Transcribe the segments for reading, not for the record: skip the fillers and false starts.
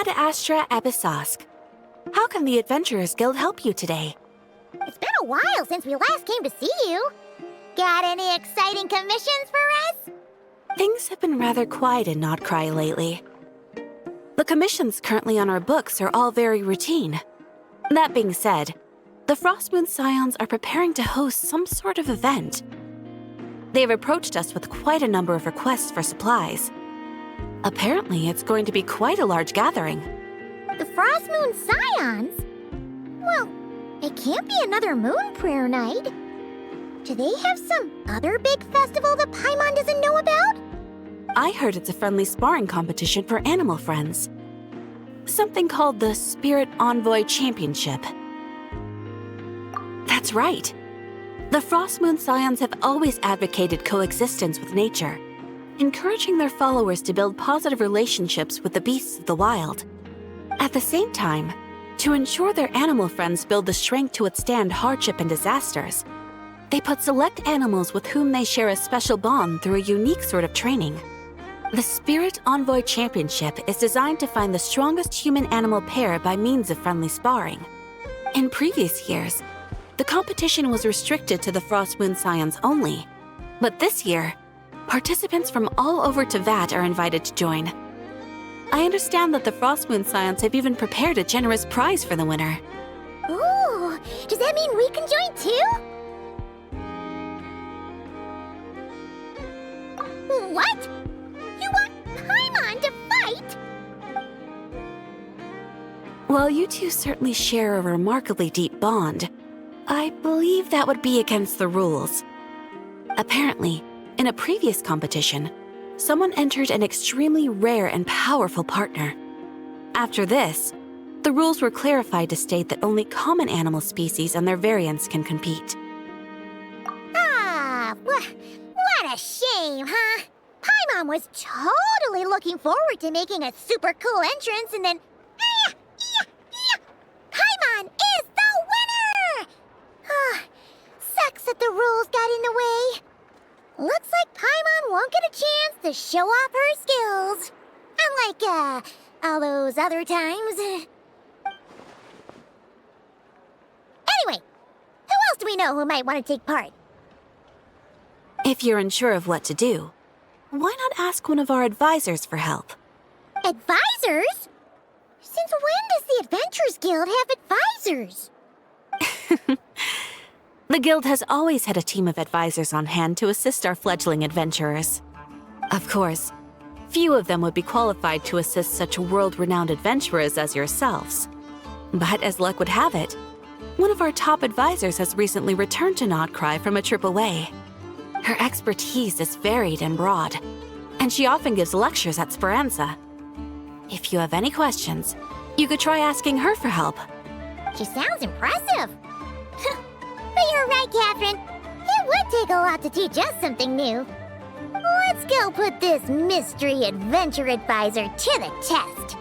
Ad Astra Episosk. How can the Adventurers Guild help you today? It's been a while since we last came to see you. Got any exciting commissions for us? Things have been rather quiet in Notcry lately. The commissions currently on our books are all very routine. That being said, the Frostmoon Scions are preparing to host some sort of event. They've approached us with quite a number of requests for supplies. Apparently, it's going to be quite a large gathering. The Frostmoon Scions? Well, it can't be another Moon Prayer Night. Do they have some other big festival that Paimon doesn't know about? I heard it's a friendly sparring competition for animal friends. Something called the Spirit Envoy Championship. That's right. The Frostmoon Scions have always advocated coexistence with nature, encouraging their followers to build positive relationships with the beasts of the wild. At the same time, to ensure their animal friends build the strength to withstand hardship and disasters, they put select animals with whom they share a special bond through a unique sort of training. The Spirit Envoy Championship is designed to find the strongest human-animal pair by means of friendly sparring. In previous years, the competition was restricted to the Frostmoon Scions only, but this year, participants from all over Teyvat are invited to join. I understand that the Frostmoon Scions have even prepared a generous prize for the winner. Ooh, does that mean we can join too? What? You want Paimon to fight? While you two certainly share a remarkably deep bond, I believe that would be against the rules. Apparently, in a previous competition, someone entered an extremely rare and powerful partner. After this, the rules were clarified to state that only common animal species and their variants can compete. Ah, what a shame, huh? Paimon was totally looking forward to making a super cool entrance, and then... Paimon is the winner! Sucks that the rules got in the way. Looks like Paimon won't get a chance to show off her skills. Unlike, all those other times. Anyway, who else do we know who might want to take part? If you're unsure of what to do, why not ask one of our advisors for help? Advisors? Since when does the Adventurers Guild have advisors? The Guild has always had a team of advisors on hand to assist our fledgling adventurers. Of course, few of them would be qualified to assist such world-renowned adventurers as yourselves. But as luck would have it, one of our top advisors has recently returned to Notcry from a trip away. Her expertise is varied and broad, and she often gives lectures at Speranza. If you have any questions, you could try asking her for help. She sounds impressive. But you're right, Catherine. It would take a lot to teach us something new. Let's go put this mystery adventure advisor to the test.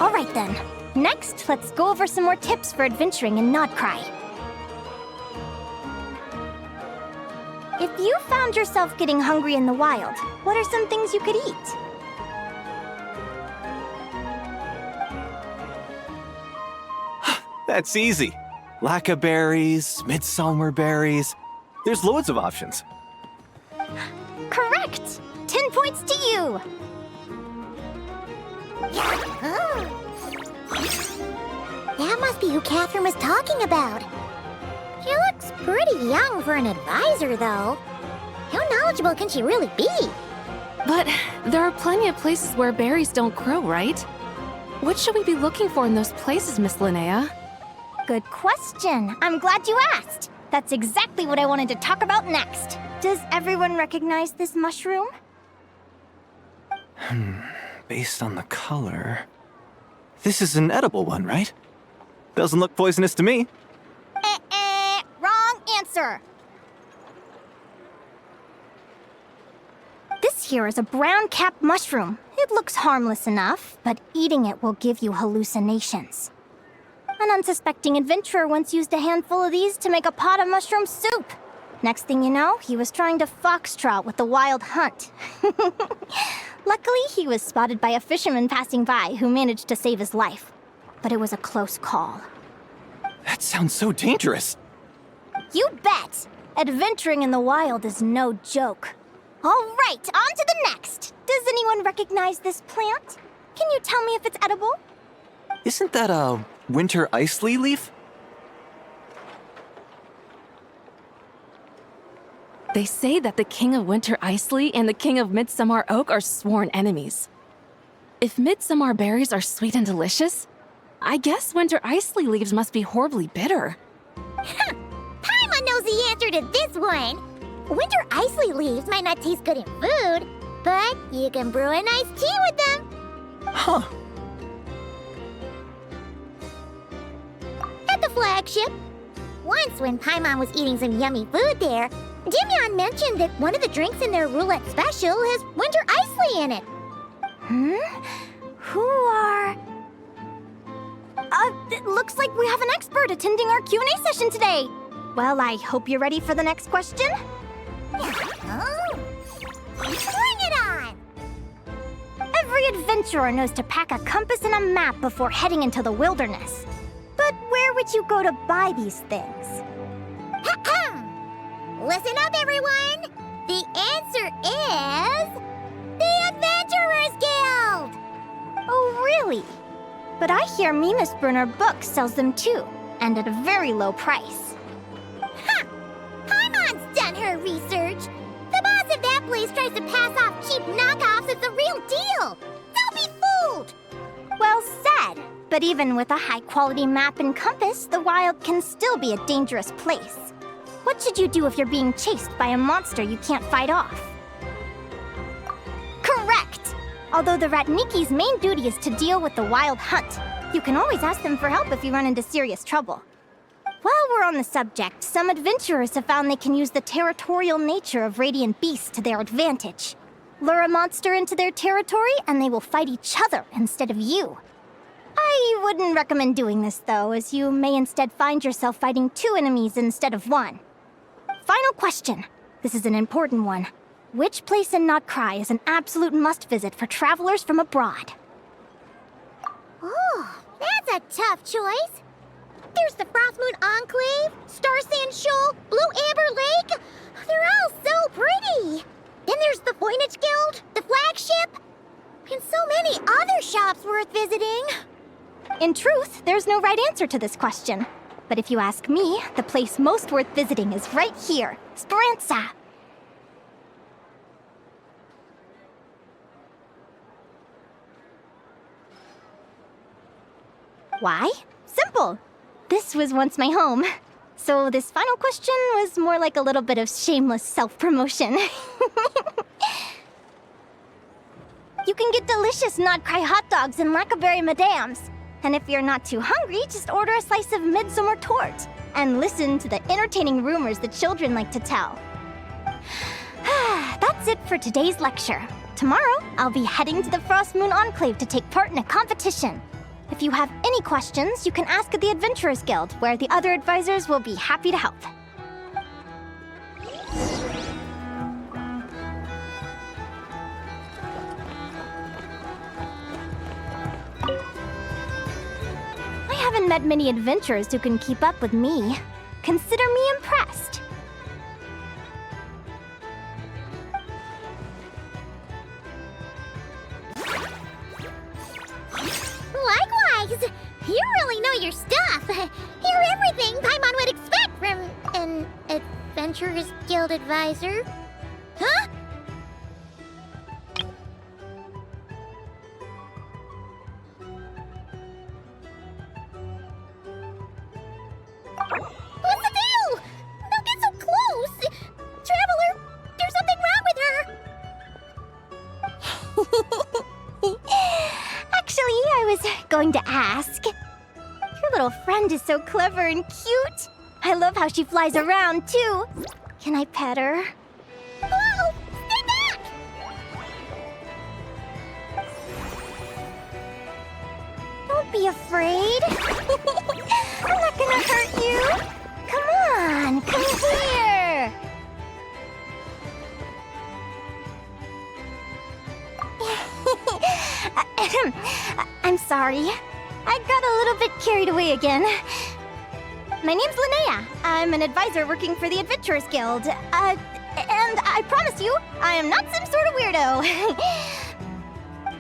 Alright then. Next, let's go over some more tips for adventuring in Notcry. If you found yourself getting hungry in the wild, what are some things you could eat? That's easy. Lacca berries, midsummer berries. There's loads of options. Correct! 10 points to you! That must be who Catherine was talking about. She looks pretty young for an advisor, though. How knowledgeable can she really be? But there are plenty of places where berries don't grow, right? What should we be looking for in those places, Miss Linnea? Good question. I'm glad you asked. That's exactly what I wanted to talk about next. Does everyone recognize this mushroom? Based on the color... This is an edible one, right? Doesn't look poisonous to me. Wrong answer. This here is a brown cap mushroom. It looks harmless enough, but eating it will give you hallucinations. An unsuspecting adventurer once used a handful of these to make a pot of mushroom soup. Next thing you know, he was trying to foxtrot with the wild hunt. Luckily, he was spotted by a fisherman passing by who managed to save his life. But it was a close call. That sounds so dangerous. You bet! Adventuring in the wild is no joke. All right, on to the next. Does anyone recognize this plant? Can you tell me if it's edible? Isn't that a winter ice leaf? They say that the King of Winter Isley and the King of Midsummer Oak are sworn enemies. If Midsummer berries are sweet and delicious, I guess Winter Isley leaves must be horribly bitter. Paimon knows the answer to this one. Winter isley leaves might not taste good in food, but you can brew a nice tea with them. Huh. At the flagship. Once when Paimon was eating some yummy food there, Dimyon mentioned that one of the drinks in their roulette special has winter isley in it. Who are... it looks like we have an expert attending our Q&A session today. Well, I hope you're ready for the next question. Oh. Bring it on! Every adventurer knows to pack a compass and a map before heading into the wilderness. But where would you go to buy these things? Listen up, everyone! The answer is... the Adventurers Guild! Oh, really? But I hear Mimas Burner Books sells them too, and at a very low price. Ha! Paimon's done her research. The boss of that place tries to pass off cheap knockoffs as the real deal. Don't be fooled! Well said. But even with a high-quality map and compass, the wild can still be a dangerous place. What should you do if you're being chased by a monster you can't fight off? Correct! Although the Ratniki's main duty is to deal with the wild hunt, you can always ask them for help if you run into serious trouble. While we're on the subject, some adventurers have found they can use the territorial nature of radiant beasts to their advantage. Lure a monster into their territory and they will fight each other instead of you. I wouldn't recommend doing this though, as you may instead find yourself fighting two enemies instead of one. Final question. This is an important one. Which place in Notcry is an absolute must-visit for travelers from abroad? Oh, that's a tough choice. There's the Frostmoon Enclave, Star Sand Shoal, Blue Amber Lake. They're all so pretty. Then there's the Voynich Guild, the flagship, and so many other shops worth visiting. In truth, there's no right answer to this question. But if you ask me, the place most worth visiting is right here, Speranza. Why? Simple. This was once my home. So this final question was more like a little bit of shameless self-promotion. You can get delicious Notcry hot dogs and Lackaberry Madams. And if you're not too hungry, just order a slice of midsummer tort. And listen to the entertaining rumors the children like to tell. That's it for today's lecture. Tomorrow, I'll be heading to the Frostmoon Enclave to take part in a competition. If you have any questions, you can ask at the Adventurers Guild, where the other advisors will be happy to help. I haven't met many adventurers who can keep up with me. Consider me impressed. Likewise! You really know your stuff. You're everything Paimon would expect from an Adventurers Guild advisor. Huh? What's the deal? Don't get so close! Traveler, going to ask. Your little friend is so clever and cute. I love how she flies around, too. Can I pet her? Whoa! Stay back! Don't be afraid. I'm not gonna hurt you. Come on, come here. I'm sorry. I got a little bit carried away again. My name's Linnea. I'm an advisor working for the Adventurers Guild. And I promise you, I am not some sort of weirdo.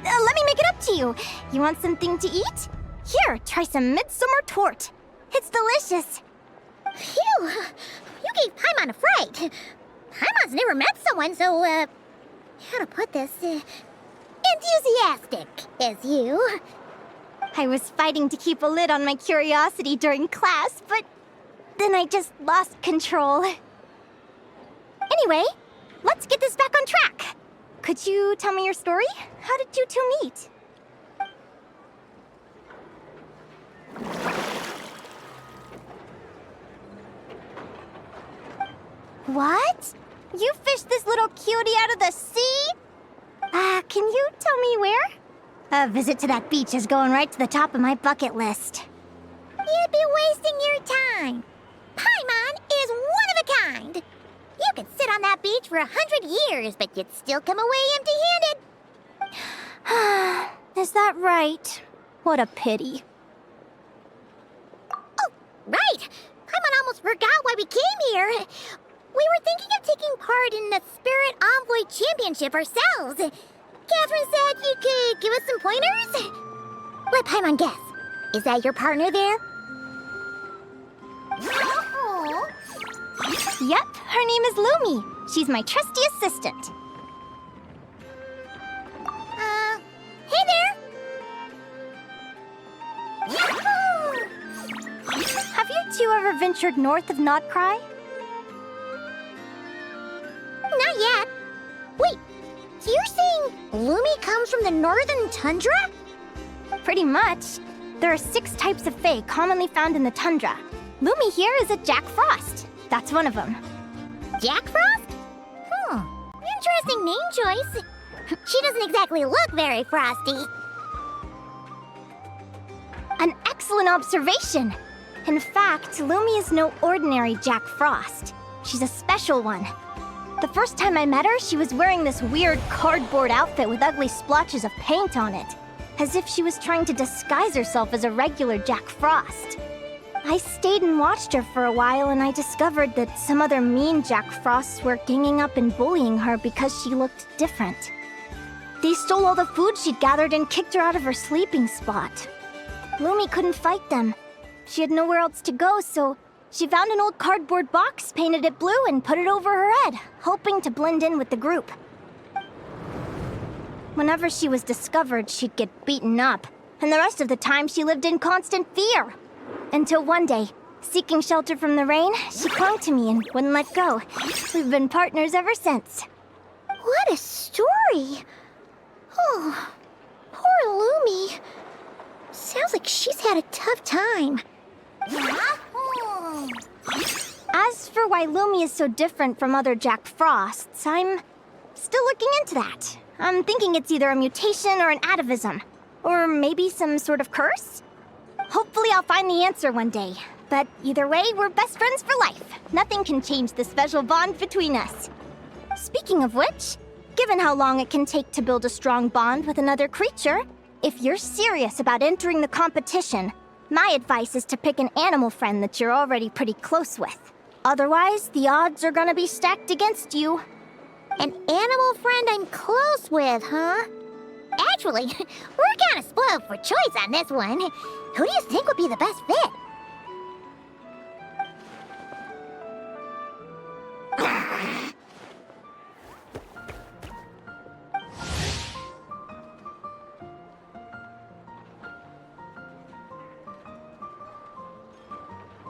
Let me make it up to you. You want something to eat? Here, try some midsummer tort. It's delicious. Phew! You gave Paimon a fright. Paimon's never met someone so, how to put this, enthusiastic as you. I was fighting to keep a lid on my curiosity during class, but then I just lost control. Anyway, let's get this back on track. Could you tell me your story? How did you two meet? What? You fished this little cutie out of the sea? Can you tell me where? A visit to that beach is going right to the top of my bucket list. You'd be wasting your time. Paimon is one of a kind. You could sit on that beach for 100 years, but you'd still come away empty-handed. Is that right? What a pity. Oh, right. Paimon almost forgot why we came here. We were thinking of taking part in the Spirit Envoy Championship ourselves. Catherine said you could give us some pointers. Let Paimon guess. Is that your partner there? Oh. Yep, her name is Lumi. She's my trusty assistant. Hey there. Have you two ever ventured north of Notcry? Not yet. Wait, so you're saying Lumi comes from the northern tundra? Pretty much. There are 6 types of fae commonly found in the tundra. Lumi here is a Jack Frost. That's one of them. Jack Frost? Interesting name choice. She doesn't exactly look very frosty. An excellent observation. In fact, Lumi is no ordinary Jack Frost. She's a special one. The first time I met her, she was wearing this weird cardboard outfit with ugly splotches of paint on it, as if she was trying to disguise herself as a regular Jack Frost. I stayed and watched her for a while, and I discovered that some other mean Jack Frosts were ganging up and bullying her because she looked different. They stole all the food she'd gathered and kicked her out of her sleeping spot. Lumi couldn't fight them. She had nowhere else to go, so she found an old cardboard box, painted it blue, and put it over her head, hoping to blend in with the group. Whenever she was discovered, she'd get beaten up, and the rest of the time she lived in constant fear. Until one day, seeking shelter from the rain, she clung to me and wouldn't let go. We've been partners ever since. What a story. Oh, poor Lumi. Sounds like she's had a tough time. As for why Lumi is so different from other Jack Frosts, I'm still looking into that. I'm thinking it's either a mutation or an atavism. Or maybe some sort of curse? Hopefully I'll find the answer one day. But either way, we're best friends for life. Nothing can change the special bond between us. Speaking of which, given how long it can take to build a strong bond with another creature, if you're serious about entering the competition, my advice is to pick an animal friend that you're already pretty close with. Otherwise, the odds are gonna be stacked against you. An animal friend I'm close with, huh? Actually, we're kind of spoiled for choice on this one. Who do you think would be the best fit?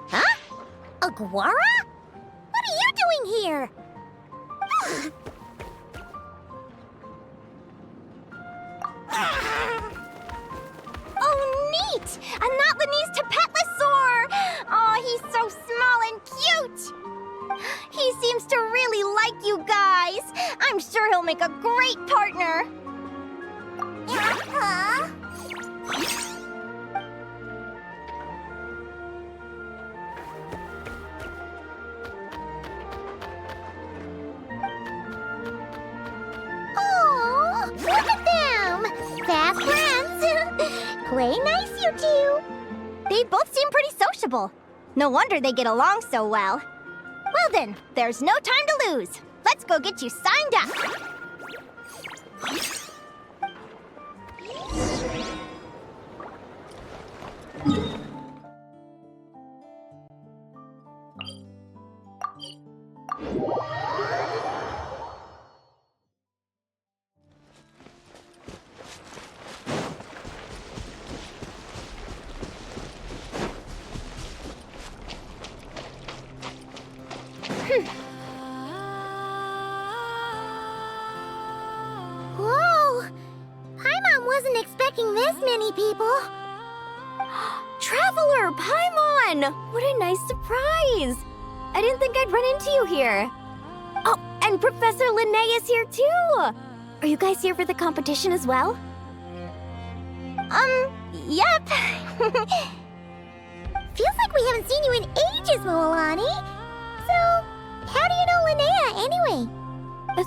Huh? Aguara? What are you doing here? Oh, He seems to really like you guys. I'm sure he'll make a great partner. Huh? Oh, look at them! Fast friends! Play nice, you two! They both seem pretty sociable. No wonder they get along so well. Well then, there's no time to lose. Let's go get you signed up. Whoa! Paimon wasn't expecting this many people. Traveler, Paimon! What a nice surprise! I didn't think I'd run into you here. Oh, and Professor Linnea is here too! Are you guys here for the competition as well? Yep. Feels like we haven't seen you in ages, Moalani. So, how do you know Linnea anyway?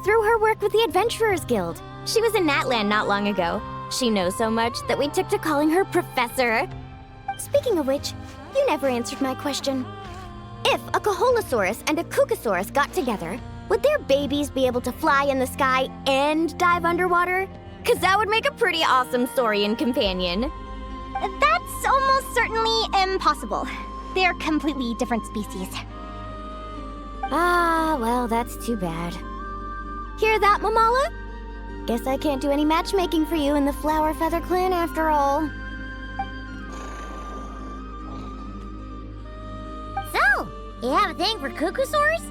Through her work with the Adventurers Guild. She was in Natland not long ago. She knows so much that we took to calling her Professor. Speaking of which, you never answered my question. If a Kaholosaurus and a Kukasaurus got together, would their babies be able to fly in the sky and dive underwater? 'Cause that would make a pretty awesome saurian companion. That's almost certainly impossible. They're completely different species. Ah, well, that's too bad. Hear that, Mamala? Guess I can't do any matchmaking for you in the Flower Feather Clan after all. So, you have a thing for Kukusaurs?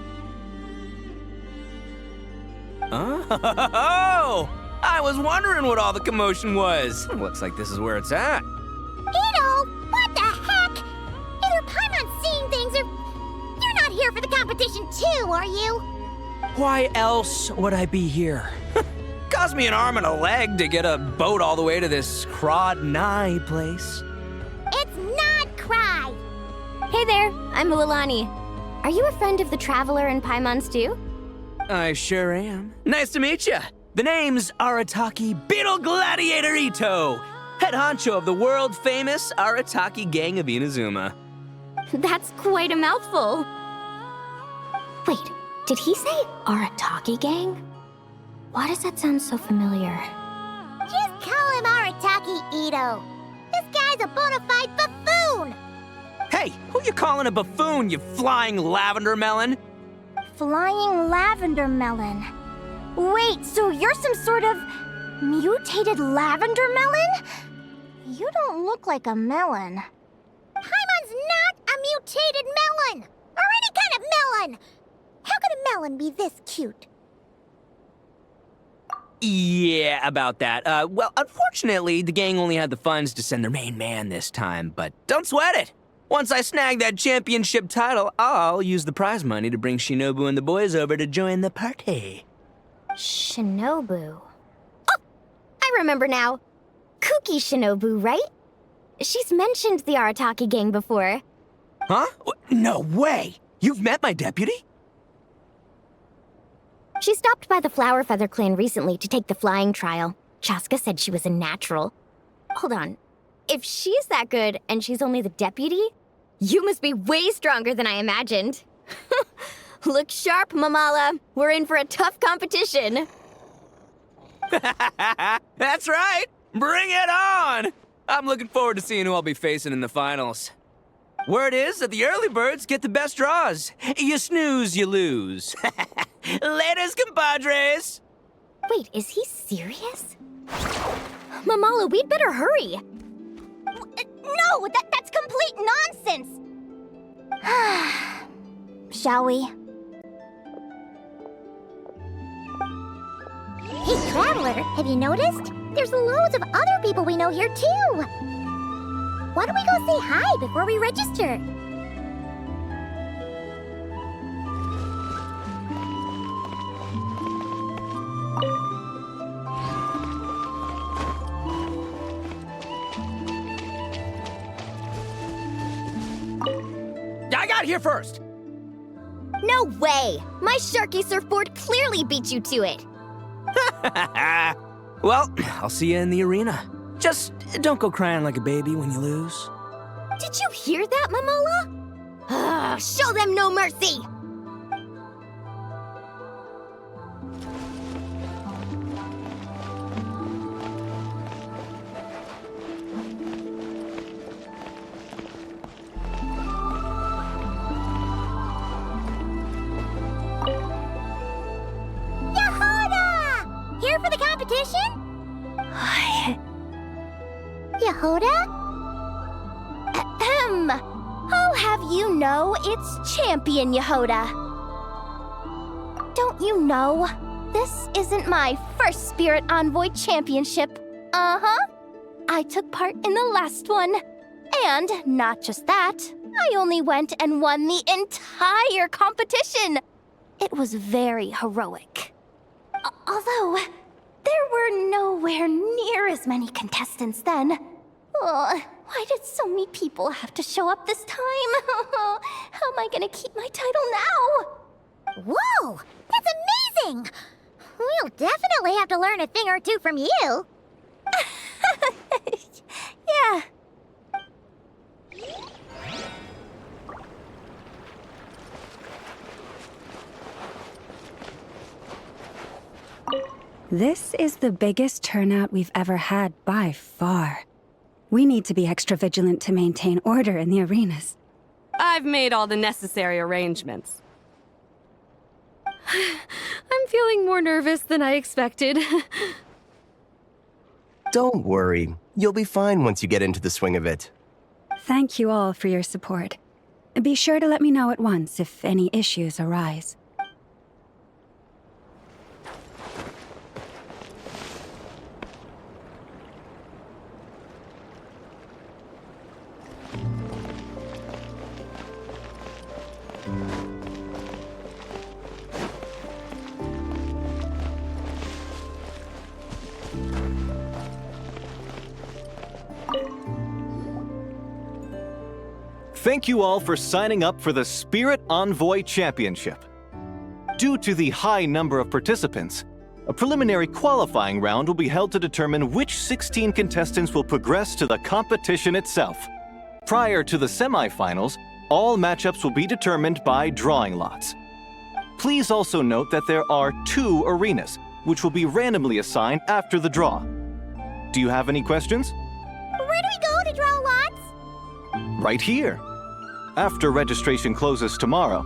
Oh! I was wondering what all the commotion was. Looks like this is where it's at. Ito, what the heck? Either Paimon's seeing things or you're not here for the competition too, are you? Why else would I be here? Cost me an arm and a leg to get a boat all the way to this Crod Nye place. It's not Cry. Hey there, I'm Mualani. Are you a friend of the Traveler and Paimon's too? I sure am. Nice to meet you. The name's Arataki Beetle Gladiator Ito, head honcho of the world-famous Arataki Gang of Inazuma. That's quite a mouthful. Wait, did he say Arataki Gang? Why does that sound so familiar? Just call him Arataki Ito. This guy's a bona fide buffoon. Hey, who you calling a buffoon, you flying lavender melon? Flying lavender melon. Wait, so you're some sort of mutated lavender melon? You don't look like a melon. Paimon's not a mutated melon, or any kind of melon. How could a melon be this cute? Yeah, about that. Well, unfortunately, the gang only had the funds to send their main man this time, but don't sweat it. Once I snag that championship title, I'll use the prize money to bring Shinobu and the boys over to join the party. Shinobu. Oh, I remember now. Kuki Shinobu, right? She's mentioned the Arataki Gang before. Huh? No way! You've met my deputy? She stopped by the Flower Feather Clan recently to take the flying trial. Chaska said she was a natural. Hold on. If she's that good and she's only the deputy, you must be way stronger than I imagined. Look sharp, Mamala. We're in for a tough competition. That's right! Bring it on! I'm looking forward to seeing who I'll be facing in the finals. Word is that the early birds get the best draws. You snooze, you lose. Laters, compadres! Wait, is he serious? Mamala, we'd better hurry. No, that's complete nonsense. Shall we? Hey, Traveler, have you noticed? There's loads of other people we know here, too. Why don't we go say hi before we register? got here first? No way! My Sharky surfboard clearly beat you to it. Well, I'll see you in the arena. Just don't go crying like a baby when you lose. Did you hear that, Momola? Show them no mercy! Yehoda! Here for the competition? Yehoda? Ahem. I'll have you know it's Champion Yehoda. Don't you know? This isn't my first Spirit Envoy Championship. Uh-huh. I took part in the last one. And not just that, I only went and won the entire competition. It was very heroic. Although, there were nowhere near as many contestants then. Why did so many people have to show up this time? How am I gonna keep my title now? Whoa! That's amazing! We'll definitely have to learn a thing or two from you. Yeah. This is the biggest turnout we've ever had by far. We need to be extra vigilant to maintain order in the arenas. I've made all the necessary arrangements. I'm feeling more nervous than I expected. Don't worry. You'll be fine once you get into the swing of it. Thank you all for your support. Be sure to let me know at once if any issues arise. Thank you all for signing up for the Spirit Envoy Championship. Due to the high number of participants, a preliminary qualifying round will be held to determine which 16 contestants will progress to the competition itself. Prior to the semifinals, all matchups will be determined by drawing lots. Please also note that there are 2 arenas, which will be randomly assigned after the draw. Do you have any questions? Where do we go to draw lots? Right here. After registration closes tomorrow,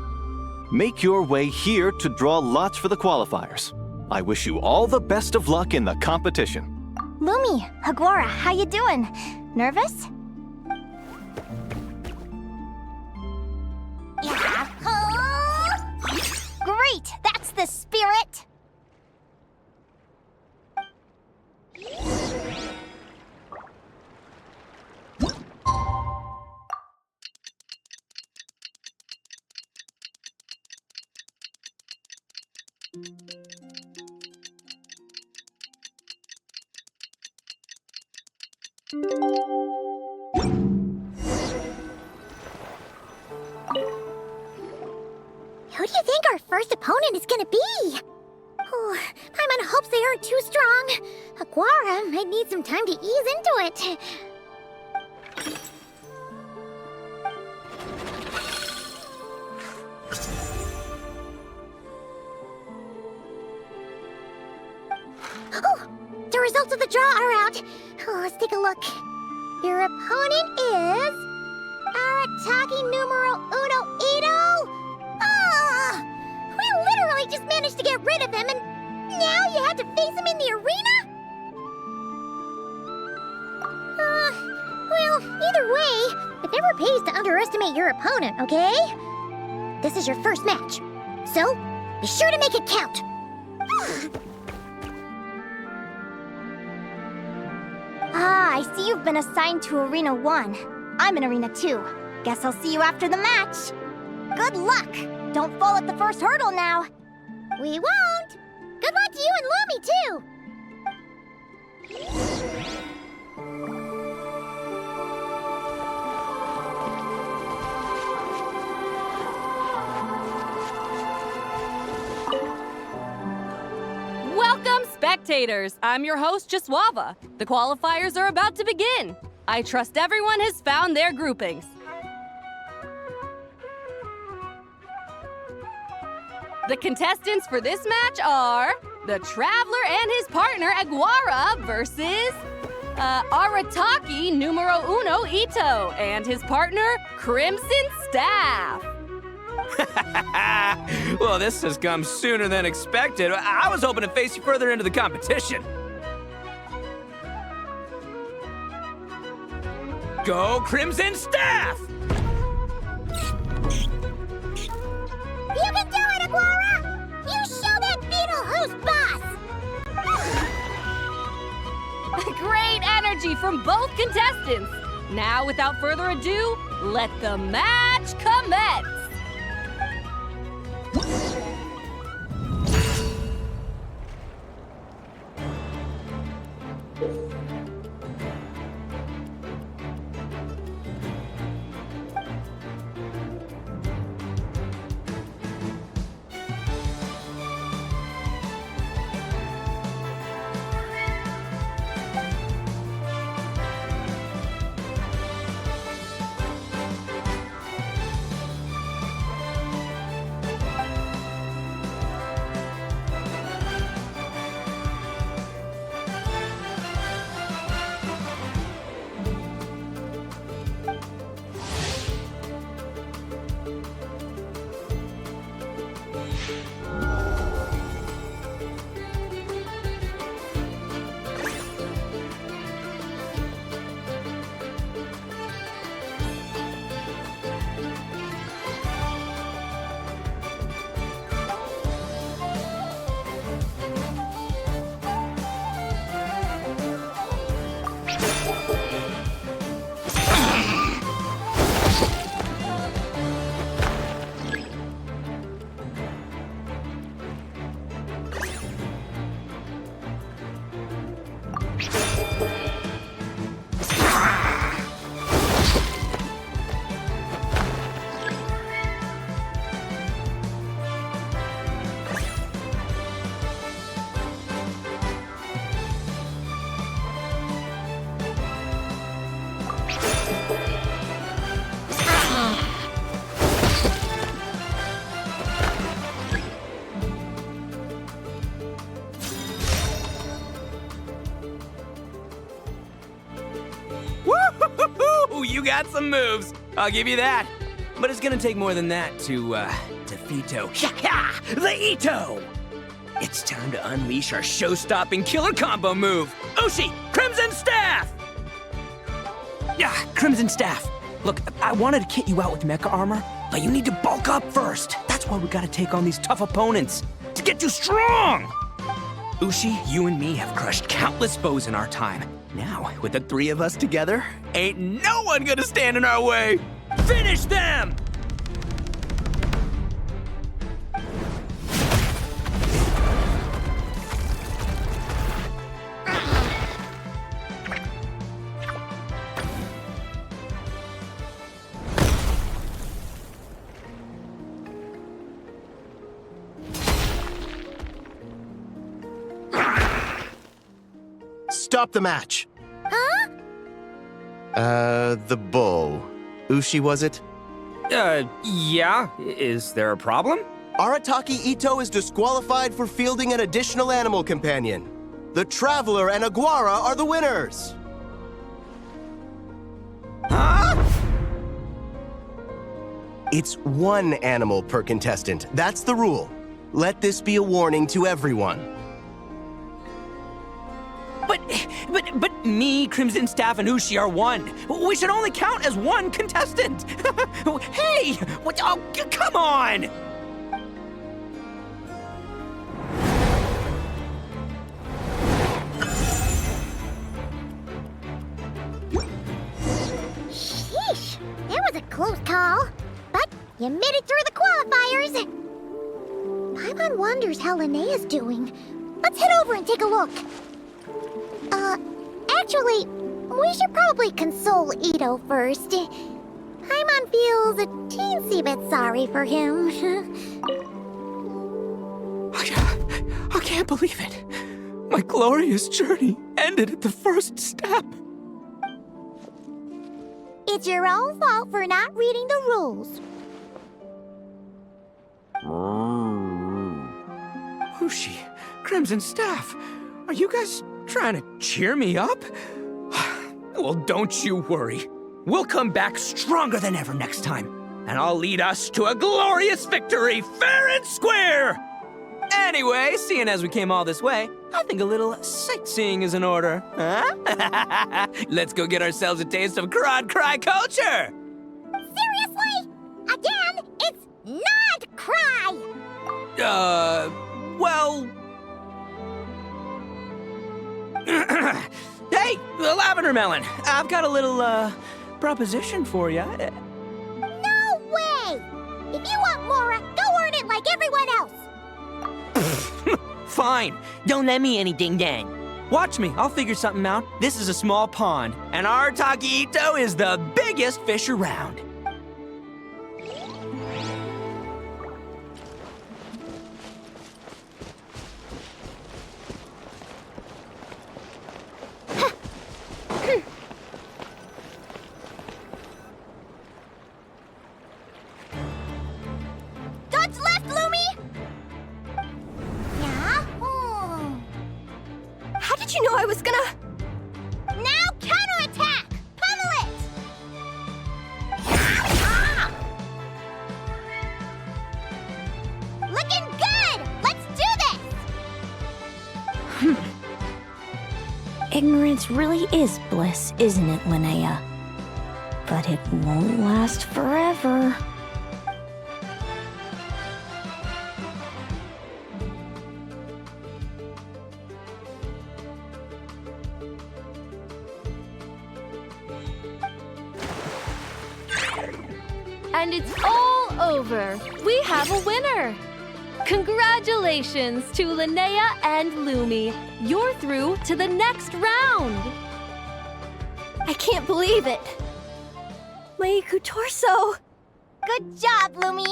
make your way here to draw lots for the qualifiers. I wish you all the best of luck in the competition. Lumi, Hagwara, how you doing? Nervous? Great! That's the spirit! Who do you think our first opponent is gonna be? Oh, Paimon hopes they aren't too strong. Aguara might need some time to ease into it. Oh, the results of the draw are out. Oh, let's take a look. Your opponent is Arataki numero uno Ito. Ah! We literally just managed to get rid of him, and now you have to face him in the arena? Well, either way, it never pays to underestimate your opponent, okay? This is your first match, so be sure to make it count. Ah, I see you've been assigned to Arena 1. I'm in Arena 2. Guess I'll see you after the match. Good luck! Don't fall at the first hurdle now. We won't! Good luck to you and Lumi, too! Spectators, I'm your host, Jaswava. The qualifiers are about to begin. I trust everyone has found their groupings. The contestants for this match are the Traveler and his partner, Aguara, versus Arataki numero uno Ito and his partner, Crimson Staff. Well, this has come sooner than expected. I was hoping to face you further into the competition. Go Crimson Staff! You can do it, Aguara! You show that beetle who's boss! Great energy from both contestants. Now, without further ado, let the match commence. You got some moves, I'll give you that. But it's gonna take more than that to defeat the Ito! It's time to unleash our show-stopping killer combo move! Ushi, Crimson Staff! Yeah, Crimson Staff. Look, I wanted to kit you out with mecha armor, but you need to bulk up first. That's why we gotta take on these tough opponents, to get you strong! Ushi, you and me have crushed countless foes in our time. Now, with the three of us together, ain't no one gonna stand in our way! Finish them! Stop the match! Huh? The bull. Ushi, was it? Yeah? Is there a problem? Arataki Ito is disqualified for fielding an additional animal companion. The Traveler and Aguara are the winners! Huh? It's one animal per contestant. That's the rule. Let this be a warning to everyone. But me, Crimson Staff, and Ushi are one. We should only count as one contestant. Hey! What? Oh, come on! Sheesh, that was a close call. But you made it through the qualifiers. Paimon wonders how Linnea's doing. Let's head over and take a look. Actually, we should probably console Ito first. Paimon feels a teensy bit sorry for him. I can't believe it. My glorious journey ended at the first step. It's your own fault for not reading the rules. Whooshy, Crimson Staff, are you guys trying to cheer me up? Well, don't you worry. We'll come back stronger than ever next time, and I'll lead us to a glorious victory, fair and square! Anyway, seeing as we came all this way, I think a little sightseeing is in order, huh? Let's go get ourselves a taste of Crod Cry culture! Seriously? Again, it's not cry! Well... Hey, the Lavender Melon, I've got a little, proposition for you. No way! If you want Mora, go earn it like everyone else! Fine, don't let me any ding-dang. Watch me, I'll figure something out. This is a small pond, and our Taquito is the biggest fish around. Dodge left, Lumi! Yeah? How did you know I was gonna... Now counterattack! Pummel it! Looking good! Let's do this! Ignorance really is bliss, isn't it, Linnea? But it won't last forever. And it's all over. We have a winner. Congratulations to Linnea and Lumi. You're through to the next round. I can't believe it. My torso. Good job, Lumi!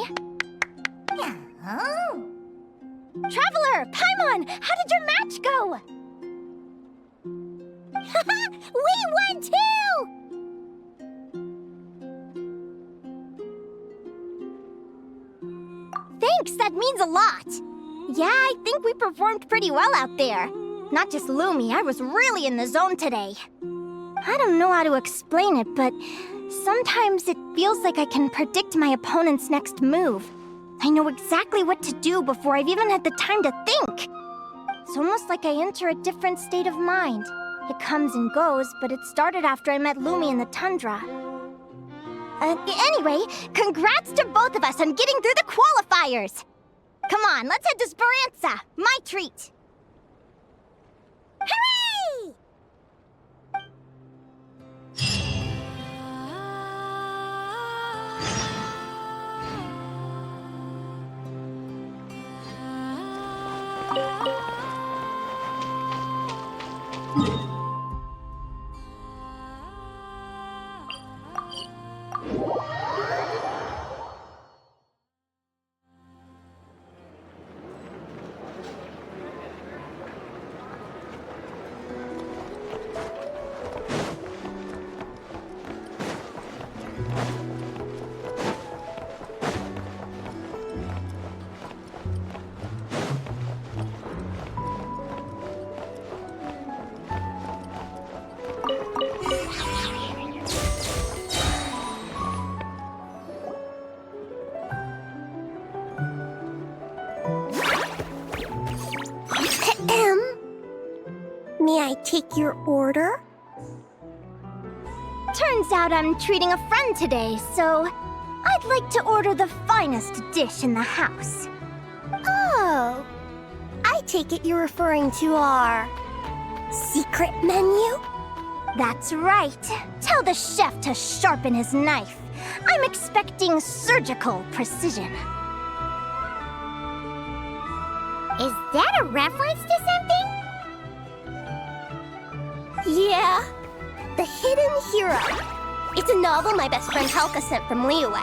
Oh. Traveler, Paimon, how did your match go? We won too! Thanks, that means a lot. Yeah, I think we performed pretty well out there. Not just Lumi, I was really in the zone today. I don't know how to explain it, but sometimes it feels like I can predict my opponent's next move. I know exactly what to do before I've even had the time to think. It's almost like I enter a different state of mind. It comes and goes, but it started after I met Lumi in the tundra. Anyway, congrats to both of us on getting through the qualifiers! Come on, let's head to Speranza, my treat! Hooray! May I take your order? Turns out I'm treating a friend today, so I'd like to order the finest dish in the house. Oh, I take it you're referring to our secret menu? That's right. Tell the chef to sharpen his knife. I'm expecting surgical precision. Is that a reference to something? Yeah. The Hidden Hero. It's a novel my best friend Halka sent from Liyue.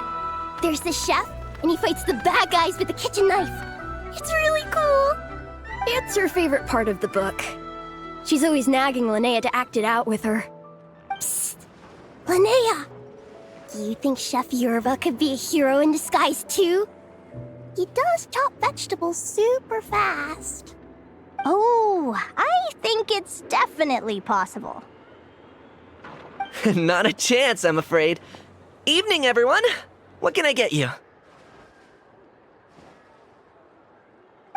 There's the chef, and he fights the bad guys with a kitchen knife. It's really cool. It's her favorite part of the book. She's always nagging Linnea to act it out with her. Psst! Linnea! Do you think Chef Yerva could be a hero in disguise too? He does chop vegetables super fast. Oh, I think it's definitely possible. Not a chance, I'm afraid. Evening, everyone. What can I get you?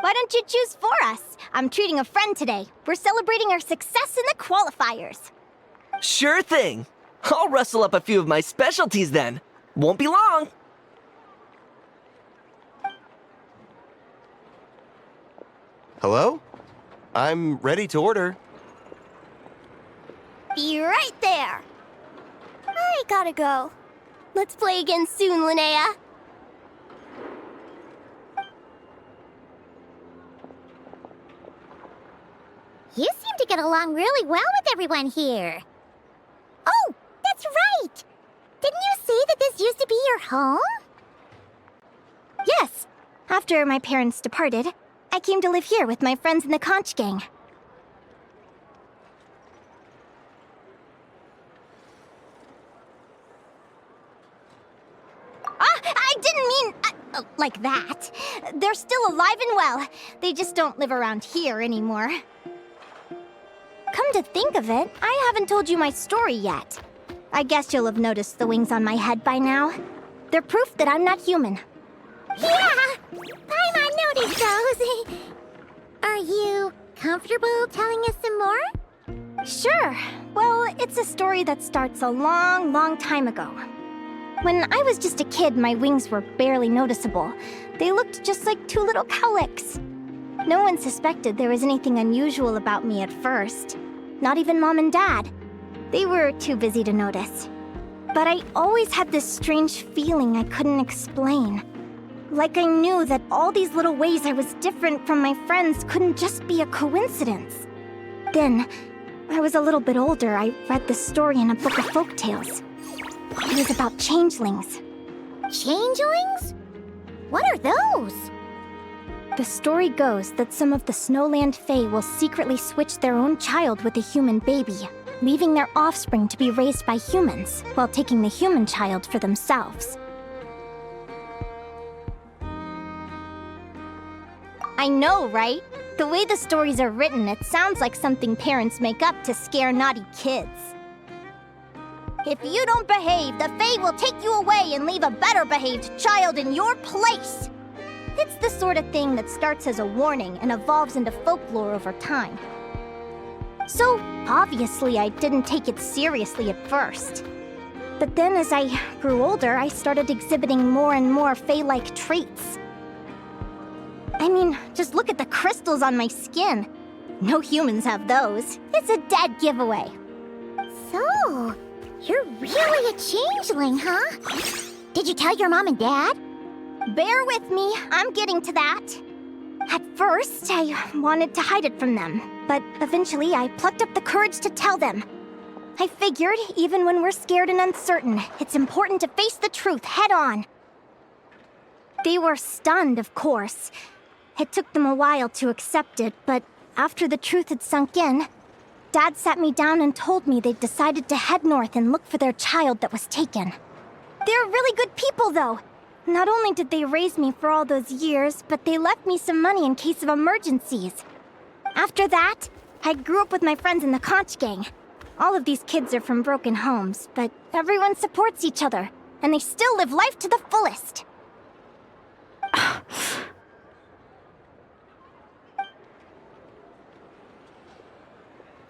Why don't you choose for us? I'm treating a friend today. We're celebrating our success in the qualifiers. Sure thing. I'll rustle up a few of my specialties then. Won't be long. Hello? I'm ready to order. Be right there. I gotta go. Let's play again soon, Linnea. You seem to get along really well with everyone here. Oh, that's right! Didn't you say that this used to be your home? Yes. After my parents departed, I came to live here with my friends in the conch gang. I didn't mean like that. They're still alive and well. They just don't live around here anymore. Come to think of it, I haven't told you my story yet. I guess you'll have noticed the wings on my head by now. They're proof that I'm not human. Yeah! Paimon noticed those. Are you comfortable telling us some more? Sure. Well, it's a story that starts a long, long time ago. When I was just a kid, my wings were barely noticeable. They looked just like two little cowlicks. No one suspected there was anything unusual about me at first. Not even Mom and Dad. They were too busy to notice. But I always had this strange feeling I couldn't explain. Like I knew that all these little ways I was different from my friends couldn't just be a coincidence. Then, I was a little bit older, I read this story in a book of folktales. It was about changelings. Changelings? What are those? The story goes that some of the Snowland Fae will secretly switch their own child with a human baby, leaving their offspring to be raised by humans, while taking the human child for themselves. I know, right? The way the stories are written, it sounds like something parents make up to scare naughty kids. If you don't behave, the Fae will take you away and leave a better-behaved child in your place. It's the sort of thing that starts as a warning and evolves into folklore over time. So, obviously, I didn't take it seriously at first. But then as I grew older, I started exhibiting more and more Fae-like traits. I mean, just look at the crystals on my skin. No humans have those. It's a dead giveaway. So, you're really a changeling, huh? Did you tell your mom and dad? Bear with me, I'm getting to that. At first, I wanted to hide it from them, but eventually I plucked up the courage to tell them. I figured, even when we're scared and uncertain, it's important to face the truth head on. They were stunned, of course. It took them a while to accept it, but after the truth had sunk in, Dad sat me down and told me they'd decided to head north and look for their child that was taken. They're really good people, though. Not only did they raise me for all those years, but they left me some money in case of emergencies. After that, I grew up with my friends in the conch gang. All of these kids are from broken homes, but everyone supports each other, and they still live life to the fullest.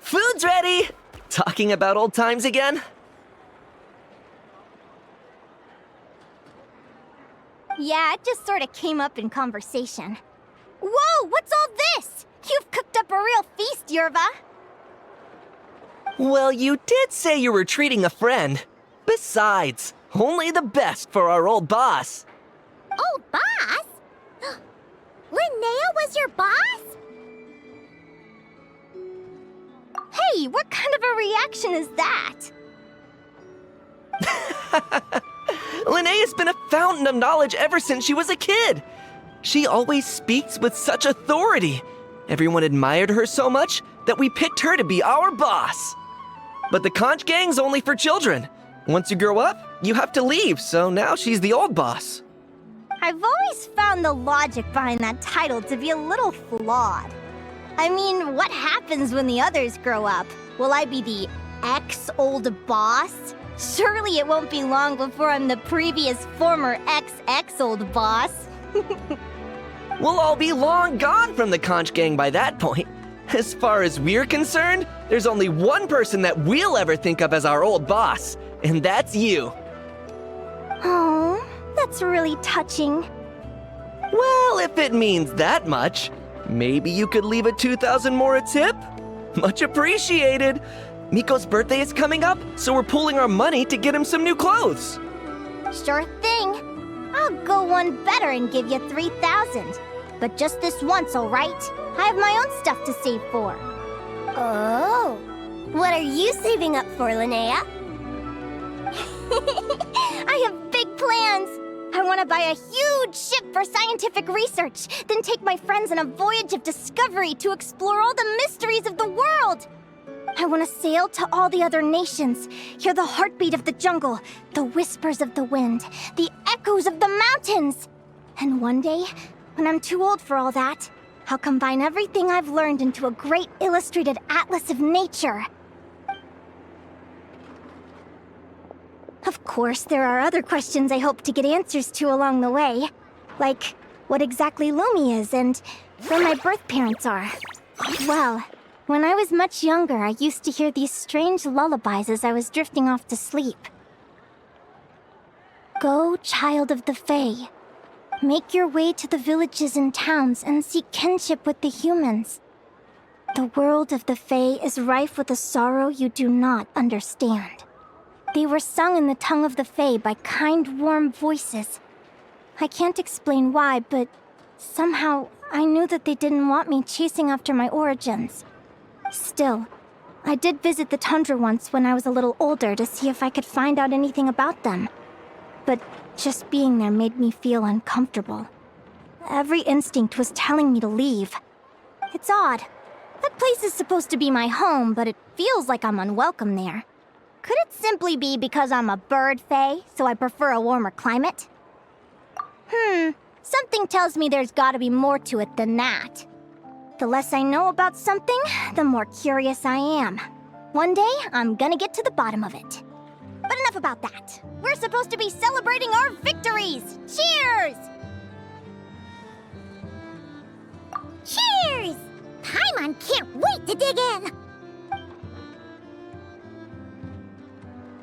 Food's ready! Talking about old times again? Yeah, it just sort of came up in conversation. Whoa, what's all this? You've cooked up a real feast, Yerva. Well, you did say you were treating a friend. Besides, only the best for our old boss. Old boss? Linnea was your boss? Hey, what kind of a reaction is that? Linnea's been a fountain of knowledge ever since she was a kid. She always speaks with such authority. Everyone admired her so much that we picked her to be our boss. But the conch gang's only for children. Once you grow up, you have to leave, so now she's the old boss. I've always found the logic behind that title to be a little flawed. I mean, what happens when the others grow up? Will I be the ex-old boss? Surely it won't be long before I'm the previous former ex-old boss. We'll all be long gone from the conch gang by that point. As far as we're concerned, there's only one person that we'll ever think of as our old boss, and that's you. Oh, that's really touching. Well, if it means that much, maybe you could leave a 2,000 more a tip? Much appreciated. Miko's birthday is coming up, so we're pooling our money to get him some new clothes. Sure thing. I'll go one better and give you 3,000. But just this once, all right? I have my own stuff to save for. Oh, what are you saving up for, Linnea? I have big plans. I want to buy a huge ship for scientific research, then take my friends on a voyage of discovery to explore all the mysteries of the world. I want to sail to all the other nations, hear the heartbeat of the jungle, the whispers of the wind, the echoes of the mountains. And one day, when I'm too old for all that, I'll combine everything I've learned into a great illustrated atlas of nature. Of course, there are other questions I hope to get answers to along the way. Like, what exactly Lumi is and where my birth parents are. Well, when I was much younger, I used to hear these strange lullabies as I was drifting off to sleep. Go, child of the Fae. Make your way to the villages and towns and seek kinship with the humans. The world of the Fae is rife with a sorrow you do not understand. They were sung in the tongue of the Fae by kind, warm voices. I can't explain why, but somehow I knew that they didn't want me chasing after my origins. Still, I did visit the tundra once when I was a little older to see if I could find out anything about them. But just being there made me feel uncomfortable. Every instinct was telling me to leave. It's odd. That place is supposed to be my home, but it feels like I'm unwelcome there. Could it simply be because I'm a bird fae, so I prefer a warmer climate? Something tells me there's gotta be more to it than that. The less I know about something, the more curious I am. One day, I'm gonna get to the bottom of it. But enough about that. We're supposed to be celebrating our victories! Cheers! Cheers! Paimon can't wait to dig in!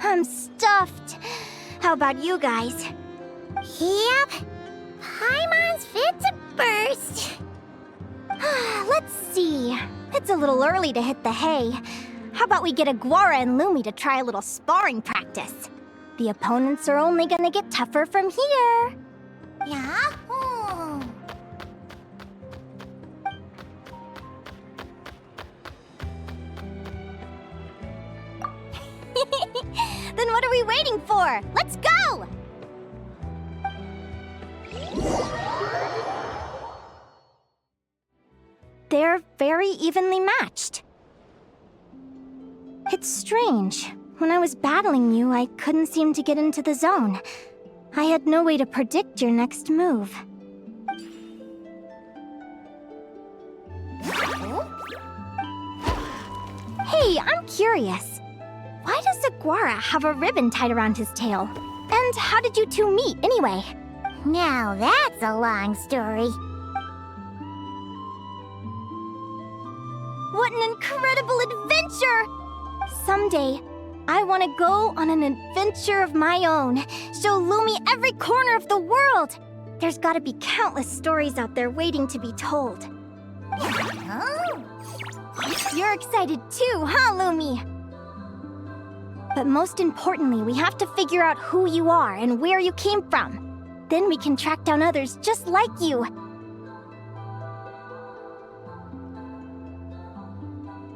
I'm stuffed. How about you guys? Yep. Paimon's fit to burst. Let's see. It's a little early to hit the hay. How about we get Aguara and Lumi to try a little sparring practice? The opponents are only gonna get tougher from here. Yahoo! Then what are we waiting for? Let's go! They're very evenly matched. It's strange. When I was battling you, I couldn't seem to get into the zone. I had no way to predict your next move. Hey, I'm curious. Why does Aguara have a ribbon tied around his tail? And how did you two meet, anyway? Now that's a long story. What an incredible adventure! Someday, I want to go on an adventure of my own. Show Lumi every corner of the world. There's gotta be countless stories out there waiting to be told. Oh. You're excited too, huh, Lumi? But most importantly, we have to figure out who you are and where you came from. Then we can track down others just like you.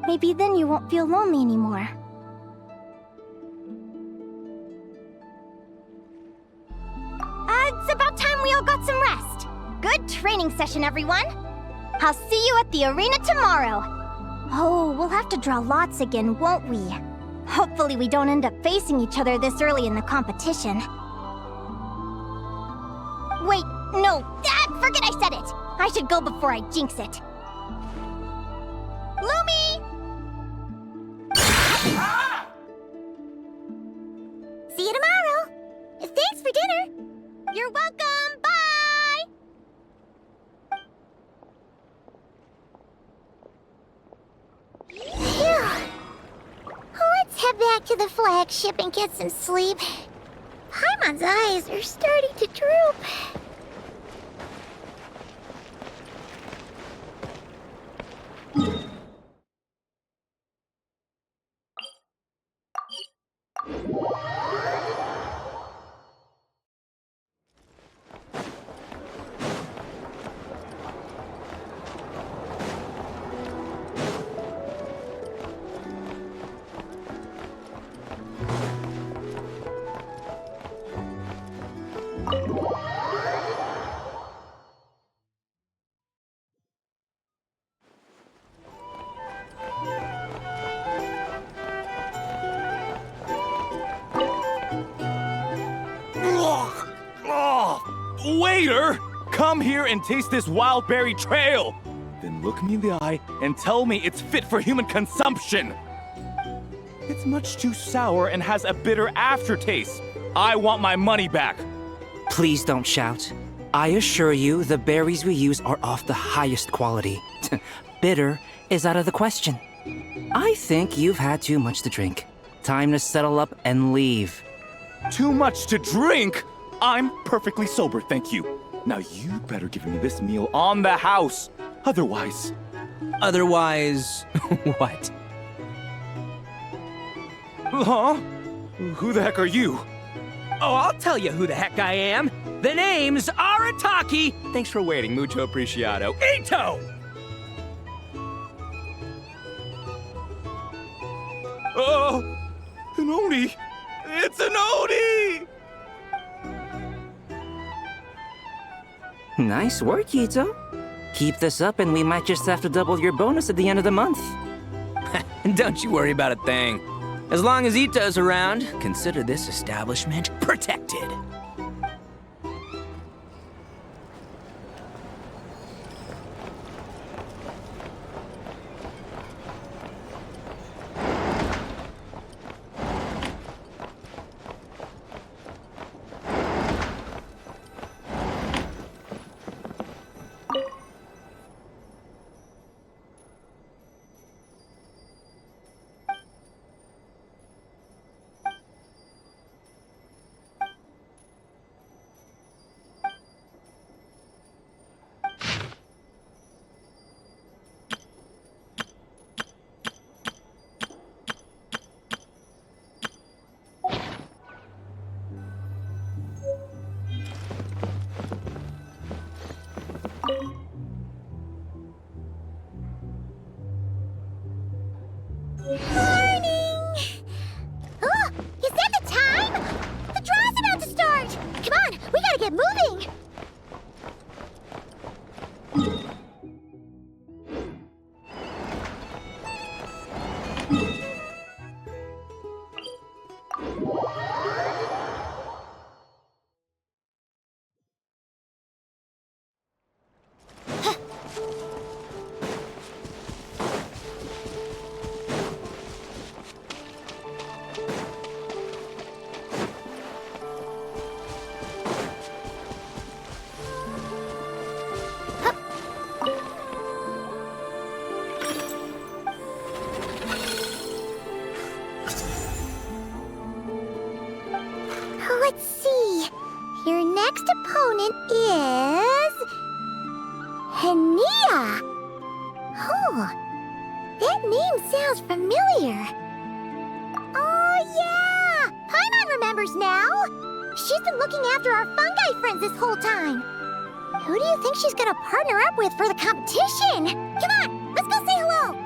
Maybe then you won't feel lonely anymore. It's about time we all got some rest. Good training session, everyone. I'll see you at the arena tomorrow. Oh, we'll have to draw lots again, won't we? Hopefully we don't end up facing each other this early in the competition. Wait, no, forget I said it! I should go before I jinx it. Lumi! See you tomorrow. Thanks for dinner. You're welcome, bye! Phew. Let's head back to the flagship and get some sleep. Paimon's eyes are starting to droop. Waiter! Come here and taste this wild berry trail! Then look me in the eye and tell me it's fit for human consumption! It's much too sour and has a bitter aftertaste. I want my money back! Please don't shout. I assure you, the berries we use are of the highest quality. Bitter is out of the question. I think you've had too much to drink. Time to settle up and leave. Too much to drink? I'm perfectly sober, thank you. Now you better give me this meal on the house. Otherwise... Otherwise... what? Huh? Who the heck are you? Oh, I'll tell you who the heck I am. The name's Arataki. Thanks for waiting, mucho apreciado. Ito! Oh, an Oni! It's an Oni! Nice work, Ito. Keep this up and we might just have to double your bonus at the end of the month. Don't you worry about a thing. As long as Ito's around, consider this establishment protected. Let's see. Your next opponent is... Linnea. Oh, that name sounds familiar. Oh, yeah! Paimon remembers now. She's been looking after our fungi friends this whole time. Who do you think she's gonna partner up with for the competition? Come on, let's go say hello.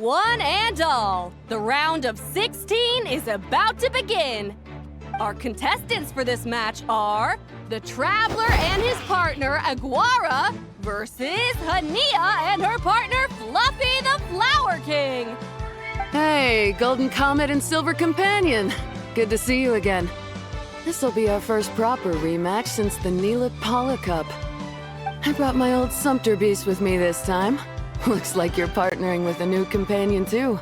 one and all, the round of 16 is about to begin. Our contestants for this match are the Traveler and his partner, Aguara, versus Linnea and her partner, Fluffy the Flower King. Hey, Golden Comet and Silver Companion. Good to see you again. This'll be our first proper rematch since the Neela Paula Cup. I brought my old Sumpter Beast with me this time. Looks like you're partnering with a new companion too.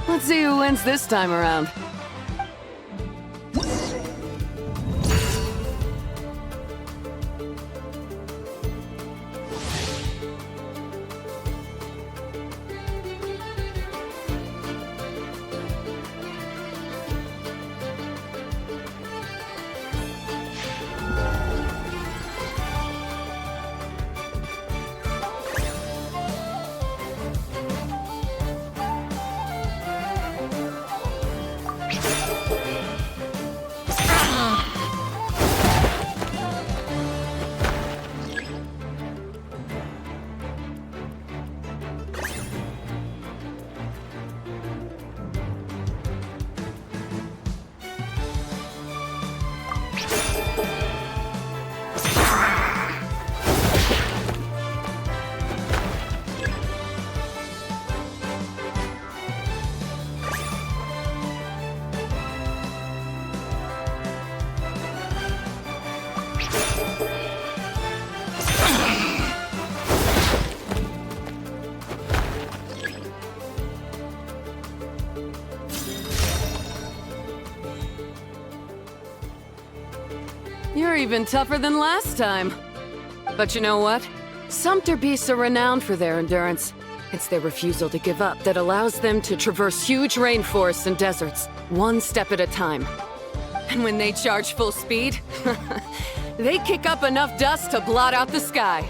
Let's see who wins this time around. You're even tougher than last time. But you know what? Sumpter beasts are renowned for their endurance. It's their refusal to give up that allows them to traverse huge rainforests and deserts, one step at a time. And when they charge full speed, they kick up enough dust to blot out the sky.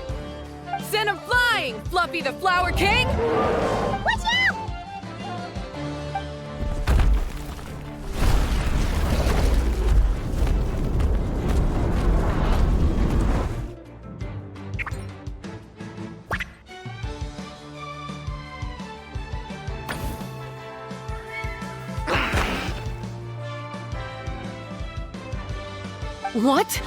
Send 'em flying, Fluffy the Flower King! Watch out! What?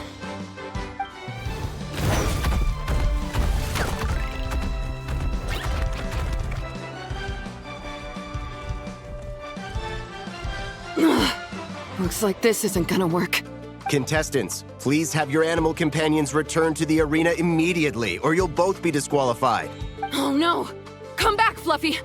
Looks like this isn't gonna work. Contestants, please have your animal companions return to the arena immediately, or you'll both be disqualified. Oh no! Come back, Fluffy!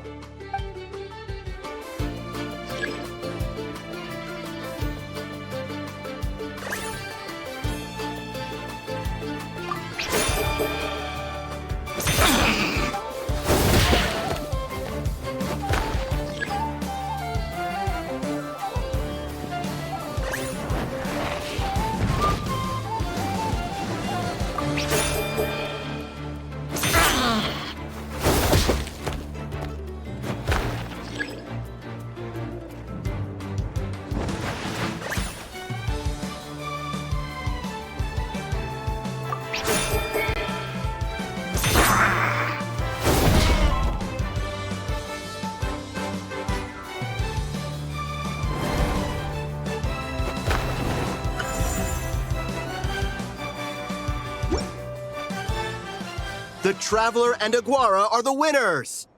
The Traveler and Aguara are the winners!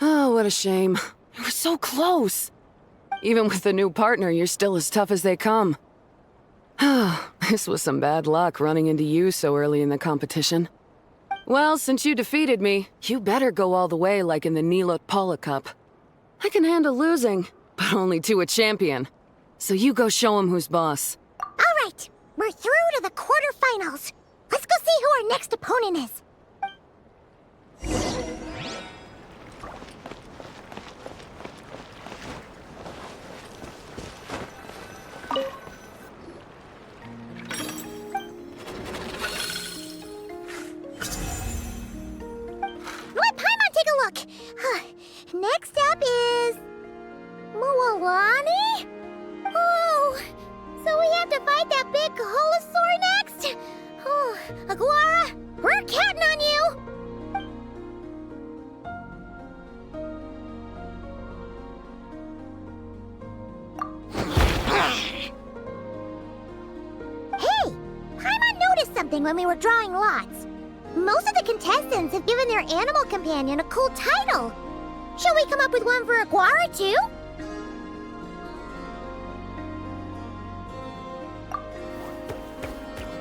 Oh, what a shame. You were so close. Even with the new partner, you're still as tough as they come. This was some bad luck running into you so early in the competition. Well, since you defeated me, you better go all the way like in the Neela Paula Cup. I can handle losing, but only to a champion. So you go show him who's boss. All right, we're through to the quarterfinals. Let's go see who our next opponent is. Let Paimon take a look. Next up is... Mualani? Oh, so we have to fight that big Holosaur next? Oh, Aguara, we're counting something when we were drawing lots. Most of the contestants have given their animal companion a cool title. Shall we come up with one for Aguara, too?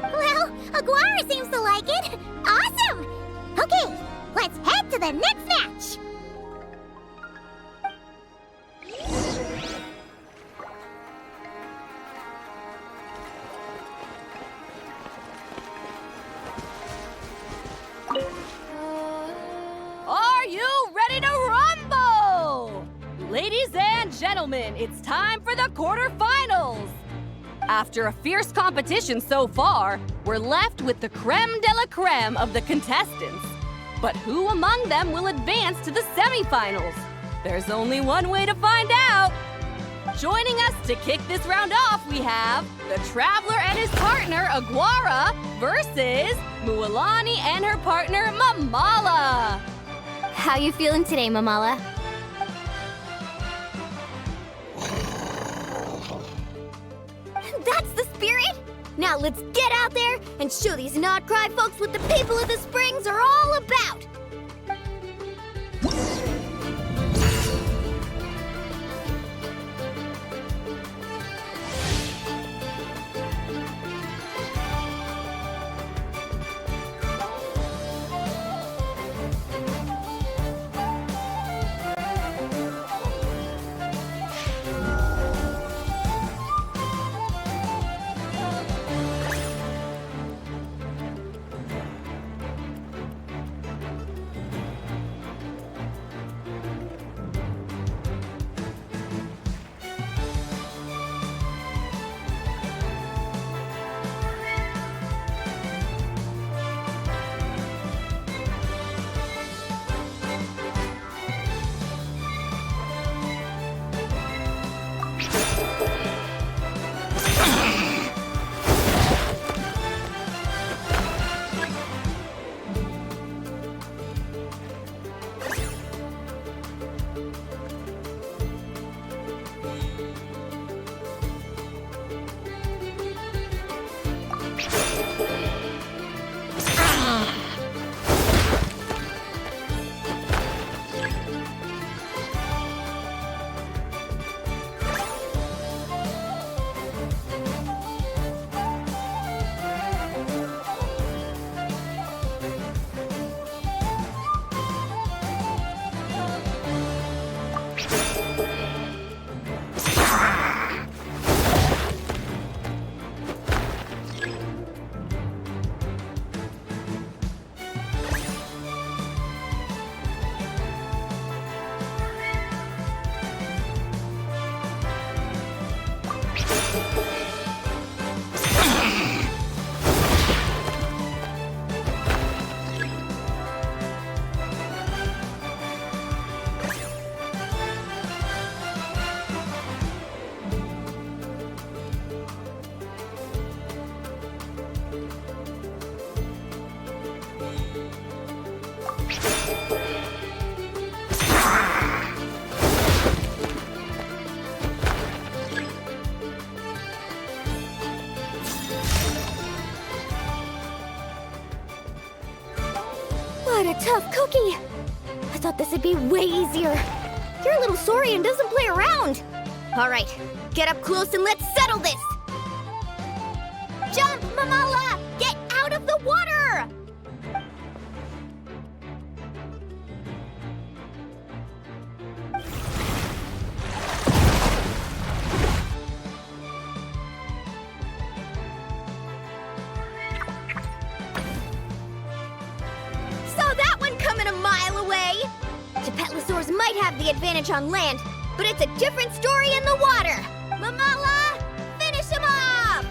Well, Aguara seems to like it. Awesome! Okay, let's head to the next match. Are you ready to rumble? Ladies and gentlemen, it's time for the quarterfinals. After a fierce competition so far, we're left with the creme de la creme of the contestants. But who among them will advance to the semifinals? There's only one way to find out. Joining us to kick this round off, we have the Traveler and his partner, Aguara, versus Mualani and her partner, Mamala. How you feeling today, Mamala? That's the spirit! Now let's get out there and show these not-cry folks what the people of the Springs are all about! What a tough cookie! I thought this would be way easier. Your little Saurian doesn't play around. All right, get up close and let's settle this. Jump, Mamala! Get out of the water! Gepetlosaurs might have the advantage on land, but it's a different story in the water! Mamala, finish him off!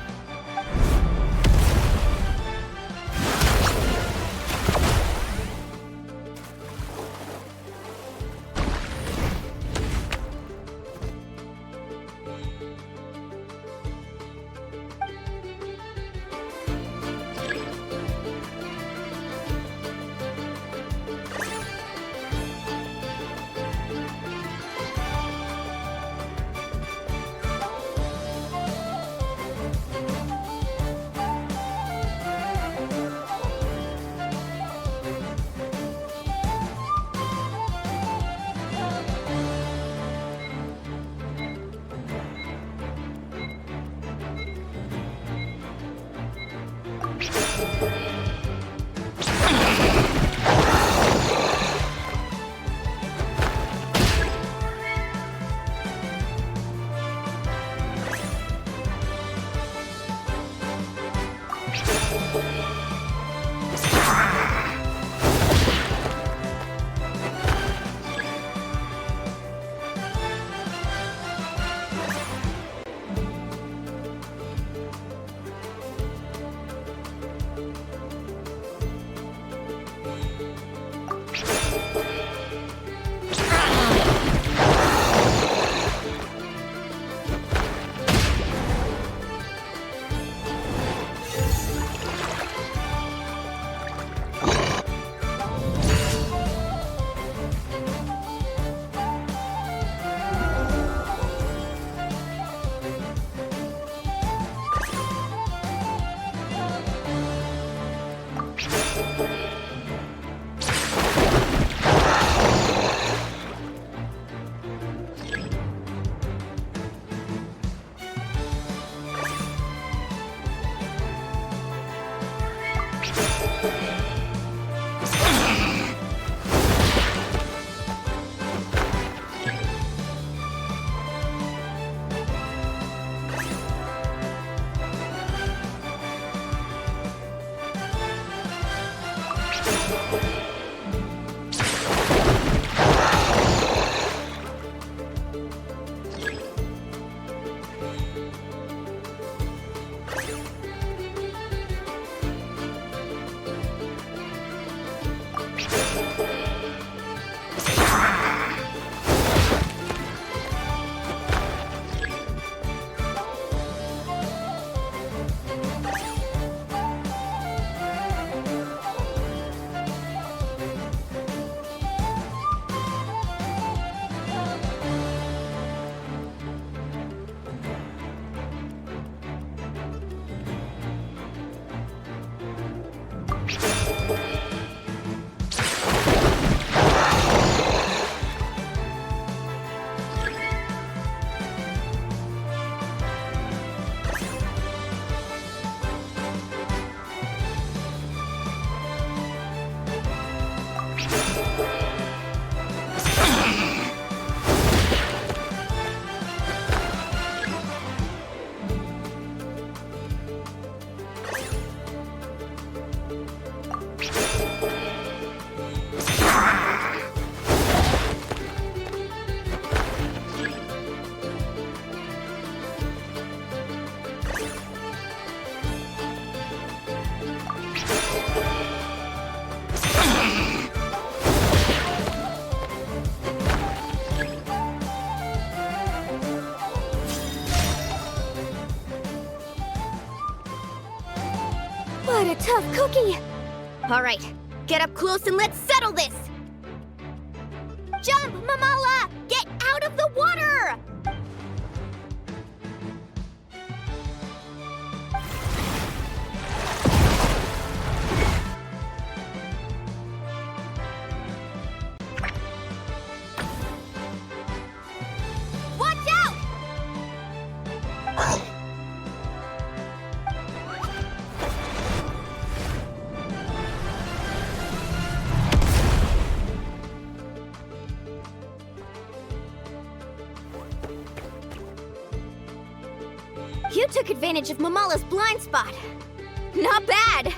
What a tough cookie! All right, get up close and let's settle this! Jump, Mamala! Get out of the water! Watch out! You took advantage of Mamala's blind spot. Not bad!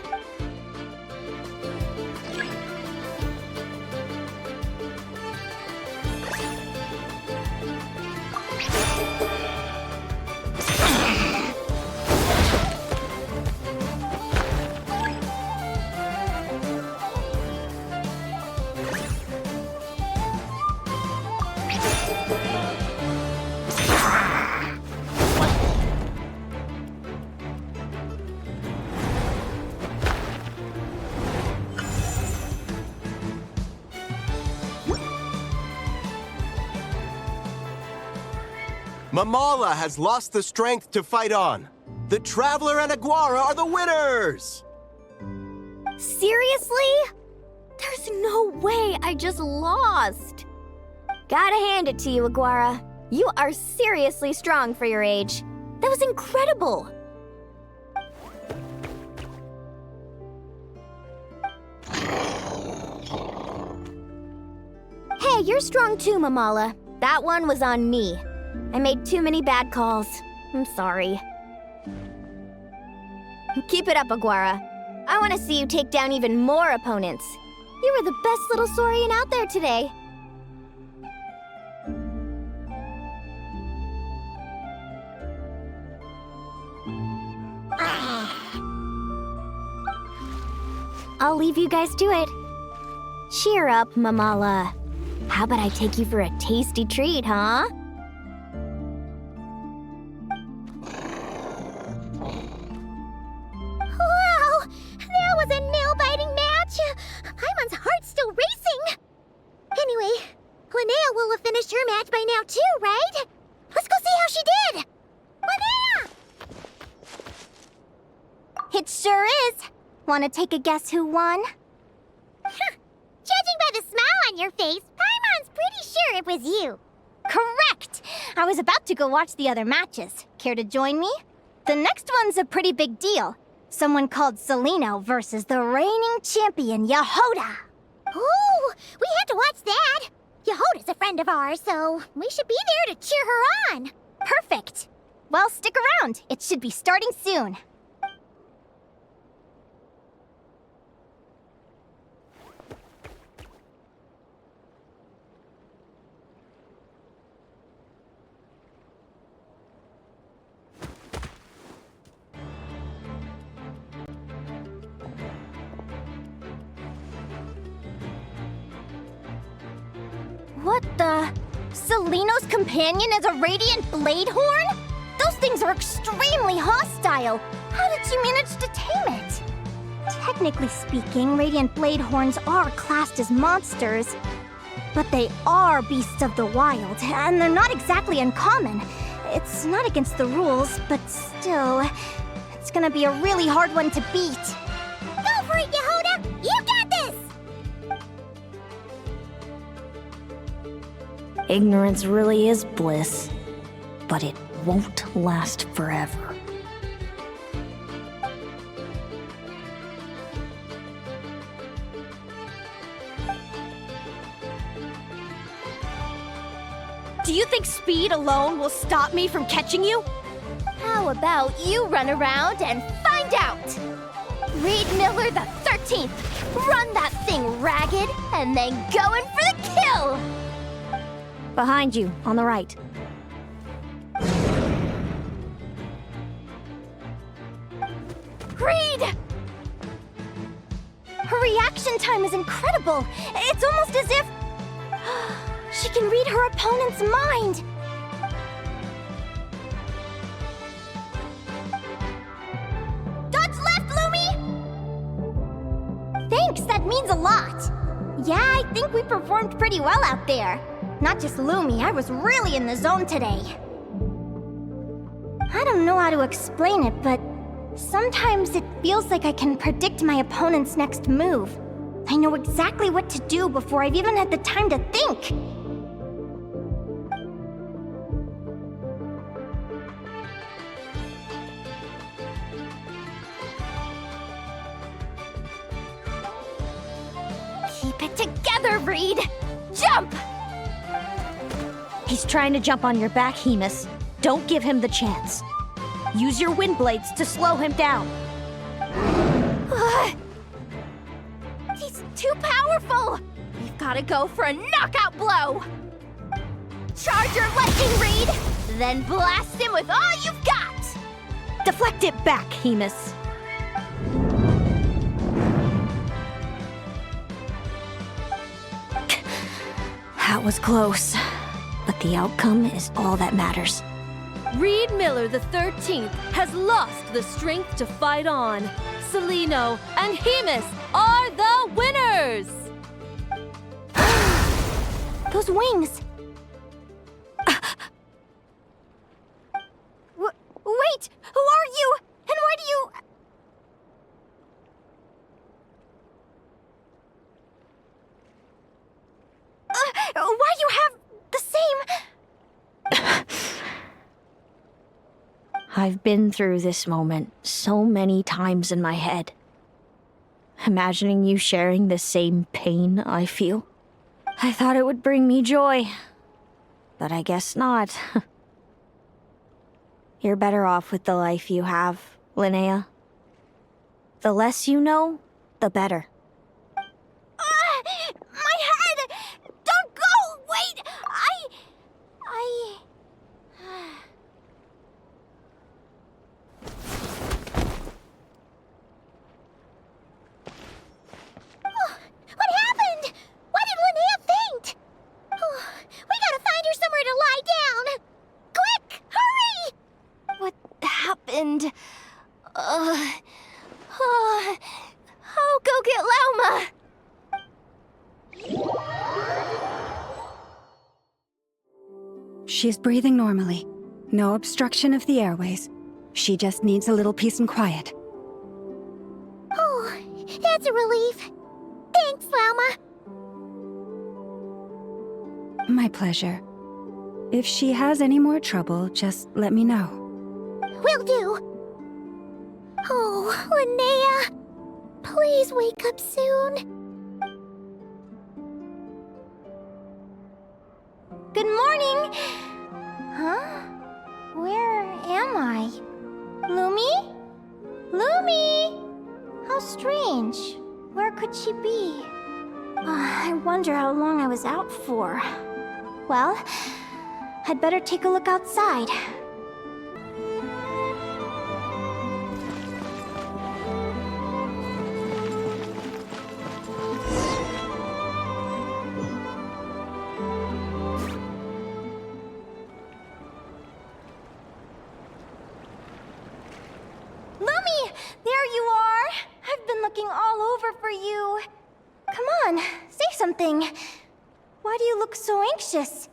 Mamala has lost the strength to fight on. The Traveler and Aguara are the winners! Seriously? There's no way I just lost. Gotta hand it to you, Aguara. You are seriously strong for your age. That was incredible. Hey, you're strong too, Mamala. That one was on me. I made too many bad calls. I'm sorry. Keep it up, Aguara. I want to see you take down even more opponents. You were the best little Saurian out there today. I'll leave you guys to it. Cheer up, Mamala. How about I take you for a tasty treat, huh? Wow! That was a nail-biting match! Paimon's heart's still racing! Anyway, Linnea will have finished her match by now too, right? Let's go see how she did! Linnea! It sure is. Want to take a guess who won? on your face, Paimon's pretty sure it was you. Correct! I was about to go watch the other matches. Care to join me? The next one's a pretty big deal. Someone called Celino versus the reigning champion, Yehoda. Ooh, we had to watch that. Yehoda's a friend of ours, so we should be there to cheer her on. Perfect. Well, stick around. It should be starting soon. What the? Celino's companion is a radiant blade horn? Those things are extremely hostile. How did she manage to tame it? Technically speaking, radiant blade horns are classed as monsters. But they are beasts of the wild, and they're not exactly uncommon. It's not against the rules, but still, it's gonna be a really hard one to beat. Go for it, Yehoda! You got this! Ignorance really is bliss, but it won't last forever. Do you think speed alone will stop me from catching you? How about you run around and find out? Reed Miller the 13th! Run that thing ragged, and then go in for the kill! Behind you, on the right. Reed! Her reaction time is incredible. It's almost as if she can read her opponent's mind. Dodge left, Lumi! Thanks, that means a lot. Yeah, I think we performed pretty well out there. Not just Lumi, I was really in the zone today. I don't know how to explain it, but sometimes it feels like I can predict my opponent's next move. I know exactly what to do before I've even had the time to think. Keep it together, Reed! Jump! He's trying to jump on your back, Hemus. Don't give him the chance. Use your wind blades to slow him down. He's too powerful! We've gotta go for a knockout blow! Charge your lightning, Reed! Then blast him with all you've got! Deflect it back, Hemus. That was close. But the outcome is all that matters. Reed Miller the 13th has lost the strength to fight on. Celino and Hemus are the winners! Those wings! Wait! Who are you? And why do you... why do you have the same... I've been through this moment so many times in my head. Imagining you sharing the same pain I feel. I thought it would bring me joy. But I guess not. You're better off with the life you have, Linnea. The less you know, the better. My head! Don't go! Wait! What happened? Why did Linnea faint? Oh, we gotta find her somewhere to lie down. Quick, hurry! What happened? I'll go get Lauma. She's breathing normally. No obstruction of the airways. She just needs a little peace and quiet. Oh, that's a relief. Thanks, Lauma. My pleasure. If she has any more trouble, just let me know. Will do. Oh, Linnea, please wake up soon. Good morning! Huh? Where am I? Lumi? Lumi! How strange. Where could she be? I wonder how long I was out for. Well, I'd better take a look outside. Lumi! There you are! I've been looking all over for you. Come on, say something. Why do you look so anxious?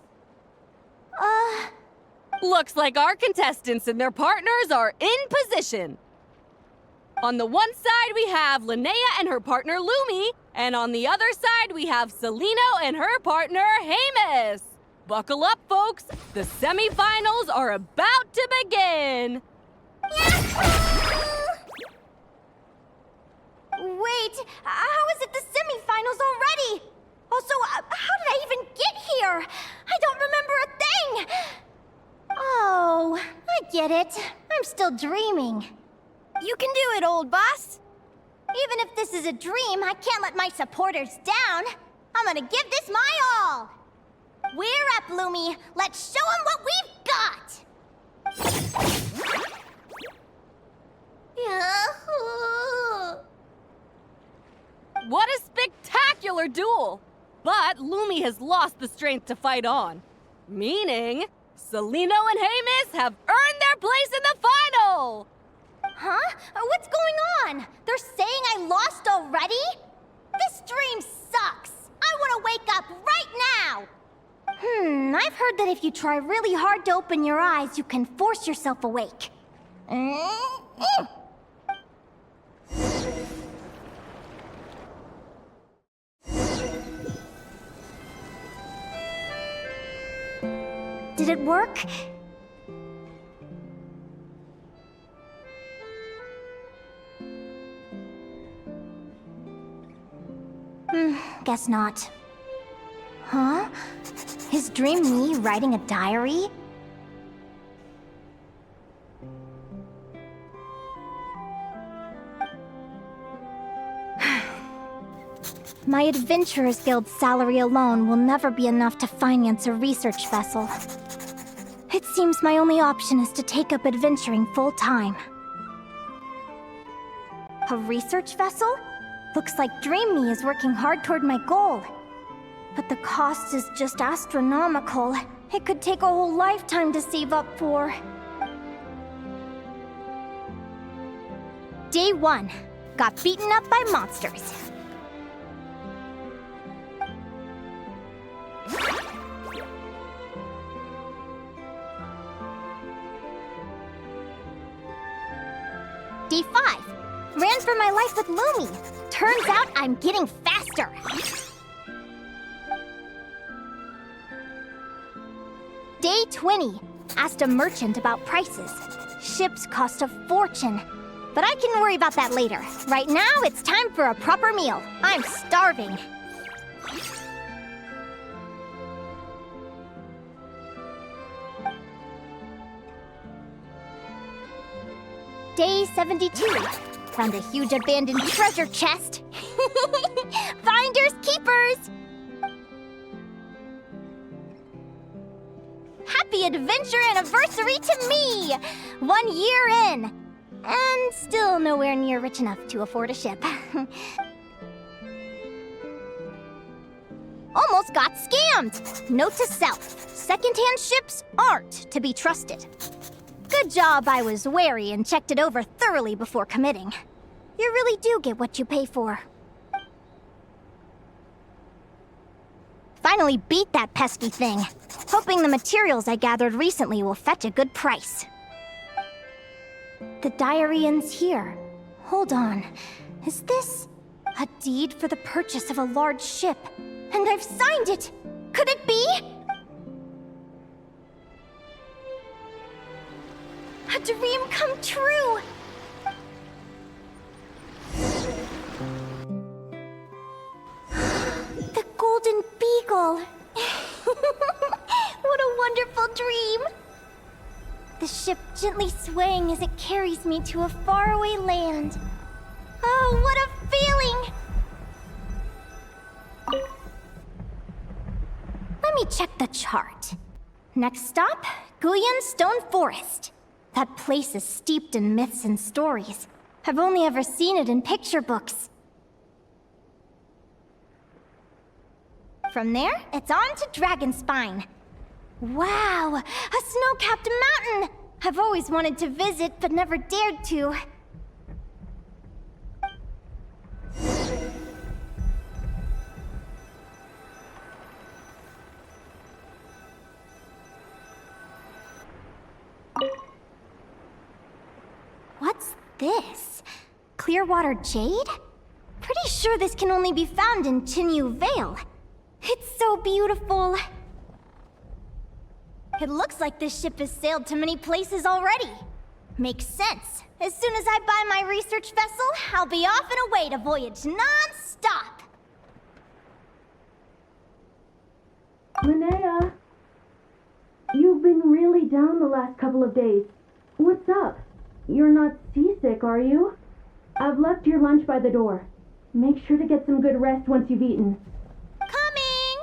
Looks like our contestants and their partners are in position. On the one side, we have Linnea and her partner Lumi, and on the other side, we have Celino and her partner Hamus. Buckle up, folks. The semifinals are about to begin. Wait, how is it the semifinals already? Also, how did I even get here? I don't remember a thing! Oh, I get it. I'm still dreaming. You can do it, old boss. Even if this is a dream, I can't let my supporters down. I'm gonna give this my all. We're up, Lumi. Let's show them what we've got! Yahoo! What a spectacular duel! But Lumi has lost the strength to fight on. Meaning, Celino and Hamus have earned their place in the final! Huh? What's going on? They're saying I lost already? This dream sucks! I want to wake up right now! I've heard that if you try really hard to open your eyes, you can force yourself awake. Did it work? Guess not. Huh? Is Dream Me writing a diary? My Adventurers Guild salary alone will never be enough to finance a research vessel. It seems my only option is to take up adventuring full-time. A research vessel? Looks like Dream Me is working hard toward my goal. But the cost is just astronomical. It could take a whole lifetime to save up for. Day 1. Got beaten up by monsters. Day 5. Ran for my life with Lumi. Turns out I'm getting faster. Day 20. Asked a merchant about prices. Ships cost a fortune. But I can worry about that later. Right now, it's time for a proper meal. I'm starving. Day 72. Found a huge abandoned treasure chest. Finders keepers! Happy adventure anniversary to me! 1 year in. And still nowhere near rich enough to afford a ship. Almost got scammed! Note to self, secondhand ships aren't to be trusted. Good job I was wary and checked it over thoroughly before committing. You really do get what you pay for. Finally beat that pesky thing. Hoping the materials I gathered recently will fetch a good price. The diary ends here. Hold on. Is this a deed for the purchase of a large ship? And I've signed it! Could it be? A dream come true! The Golden Beagle! What a wonderful dream! The ship gently swaying as it carries me to a faraway land. Oh, what a feeling! Let me check the chart. Next stop, Guyan Stone Forest. That place is steeped in myths and stories. I've only ever seen it in picture books. From there, it's on to Dragonspine. Wow, a snow-capped mountain! I've always wanted to visit, but never dared to. What's this? Clearwater jade? Pretty sure this can only be found in Chinyu Vale. It's so beautiful. It looks like this ship has sailed to many places already. Makes sense. As soon as I buy my research vessel, I'll be off and away to voyage non-stop. Linnea, you've been really down the last couple of days. What's up? You're not seasick, are you? I've left your lunch by the door. Make sure to get some good rest once you've eaten. Coming!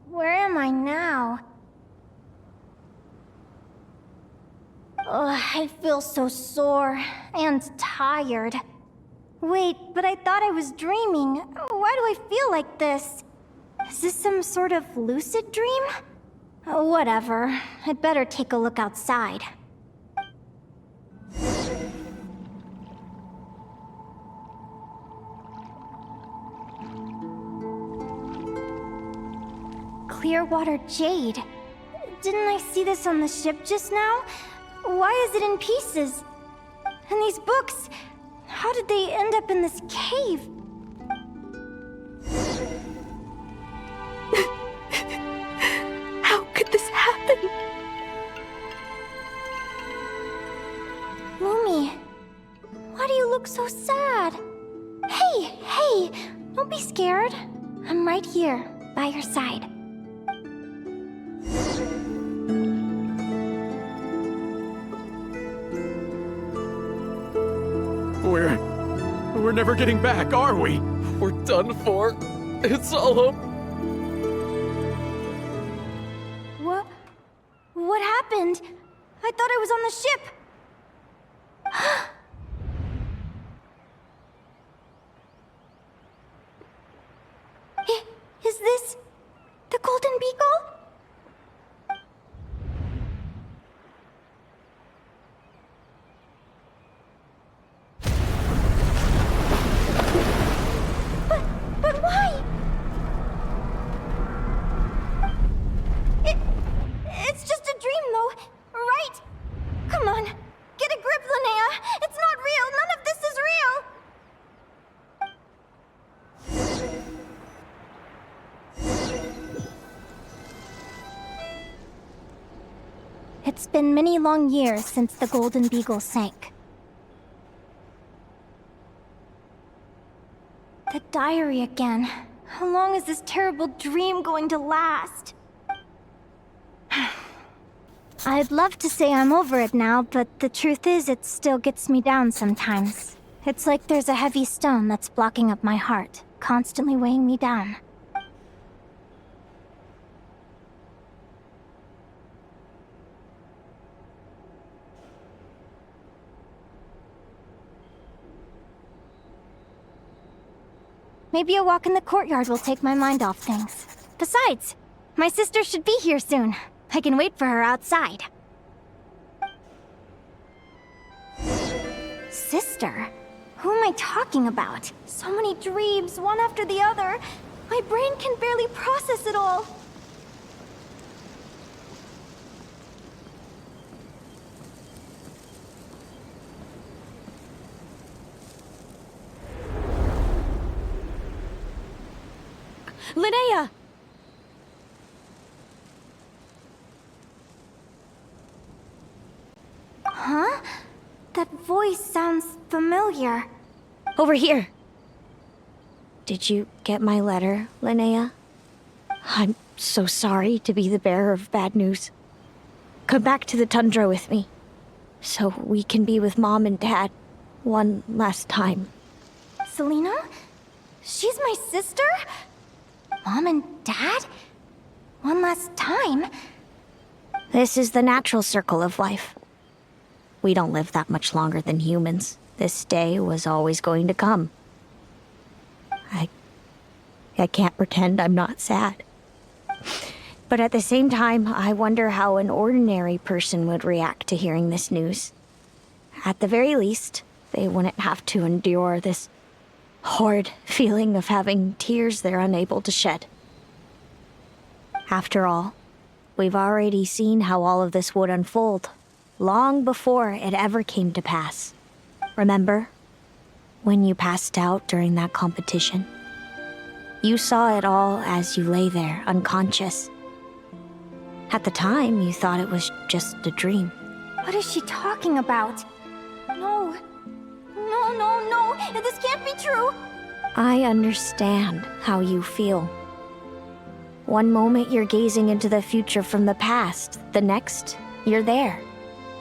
Where am I now? Ugh, I feel so sore and tired. Wait, but I thought I was dreaming. Why do I feel like this? Is this some sort of lucid dream? Whatever. I'd better take a look outside. Clearwater jade. Didn't I see this on the ship just now? Why is it in pieces? And these books, how did they end up in this cave? How could this happen? Lumi, why do you look so sad? Hey, don't be scared. I'm right here, by your side. We're never getting back, are we? We're done for. It's all up. What happened? I thought I was on the ship. Is this the Golden Beagle? But why? It's just a dream, though, right? Come on, get a grip, Linnea. It's not real. None of this is real. It's been many long years since the Golden Beagle sank. The diary again. How long is this terrible dream going to last? I'd love to say I'm over it now, but the truth is it still gets me down sometimes. It's like there's a heavy stone that's blocking up my heart, constantly weighing me down. Maybe a walk in the courtyard will take my mind off things. Besides, my sister should be here soon. I can wait for her outside. Sister? Who am I talking about? So many dreams, one after the other. My brain can barely process it all. Linnea! Huh? That voice sounds familiar. Over here. Did you get my letter, Linnea? I'm so sorry to be the bearer of bad news. Come back to the tundra with me, so we can be with Mom and Dad one last time. Selena? She's my sister? Mom and Dad? One last time? This is the natural circle of life. We don't live that much longer than humans. This day was always going to come. I can't pretend I'm not sad. But at the same time, I wonder how an ordinary person would react to hearing this news. At the very least, they wouldn't have to endure this horrid feeling of having tears they're unable to shed. After all, we've already seen how all of this would unfold, long before it ever came to pass. Remember, when you passed out during that competition? You saw it all as you lay there, unconscious. At the time, you thought it was just a dream. What is she talking about? No. No. This can't be true. I understand how you feel. One moment you're gazing into the future from the past. The next, you're there,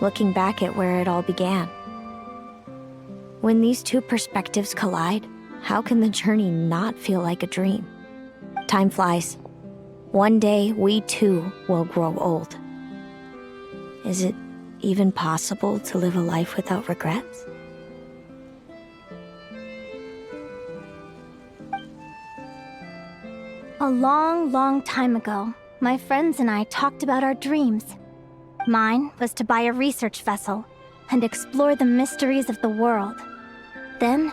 looking back at where it all began. When these two perspectives collide, how can the journey not feel like a dream? Time flies. One day, we too will grow old. Is it even possible to live a life without regrets? A long time ago, my friends and I talked about our dreams. Mine was to buy a research vessel and explore the mysteries of the world. Then,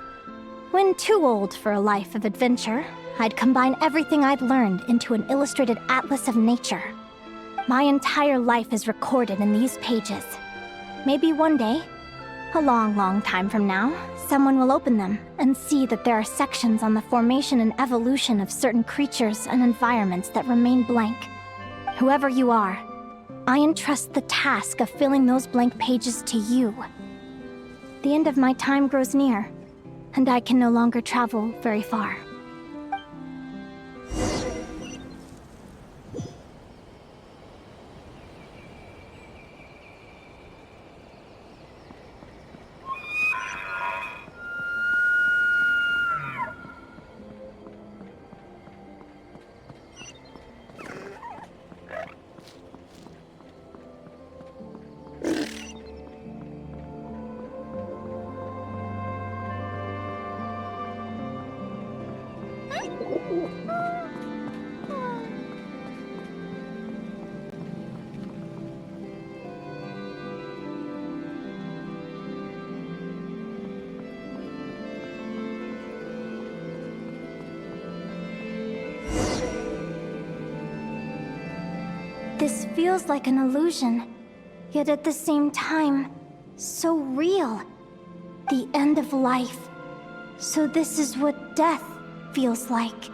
when too old for a life of adventure, I'd combine everything I'd learned into an illustrated atlas of nature. My entire life is recorded in these pages. Maybe one day, a long time from now, someone will open them and see that there are sections on the formation and evolution of certain creatures and environments that remain blank. Whoever you are, I entrust the task of filling those blank pages to you. The end of my time grows near, and I can no longer travel very far. This feels like an illusion, yet at the same time, so real. The end of life. So this is what death feels like.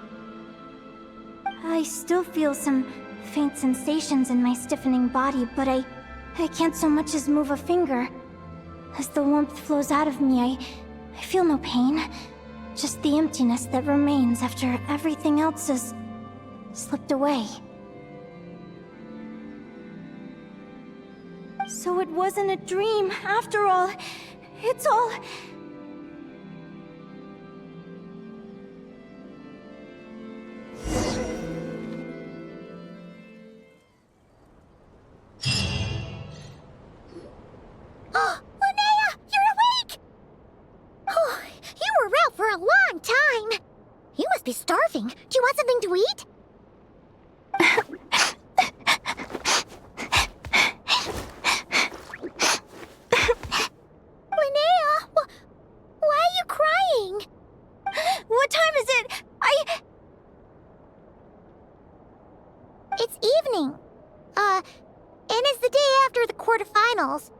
I still feel some faint sensations in my stiffening body, but I can't so much as move a finger. As the warmth flows out of me, I feel no pain. Just the emptiness that remains after everything else has slipped away. So it wasn't a dream, after all. It's all... Oh, Linnea, you're awake! Oh, you were out for a long time. You must be starving. Do you want something to eat? Linnea, why are you crying? What time is it? It's evening. And it's the day after the quarterfinals.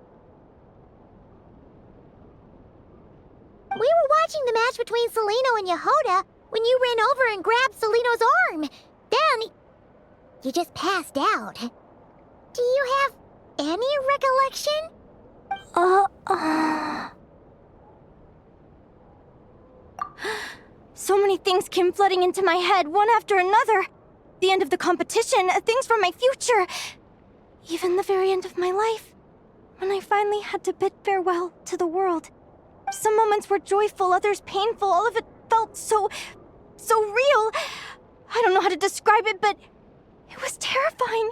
We were watching the match between Seleno and Yehoda when you ran over and grabbed Seleno's arm. Then, you just passed out. Do you have any recollection? So many things came flooding into my head, one after another. The end of the competition, things from my future. Even the very end of my life. When I finally had to bid farewell to the world. Some moments were joyful, others painful. All of it felt so real. I don't know how to describe it, but it was terrifying.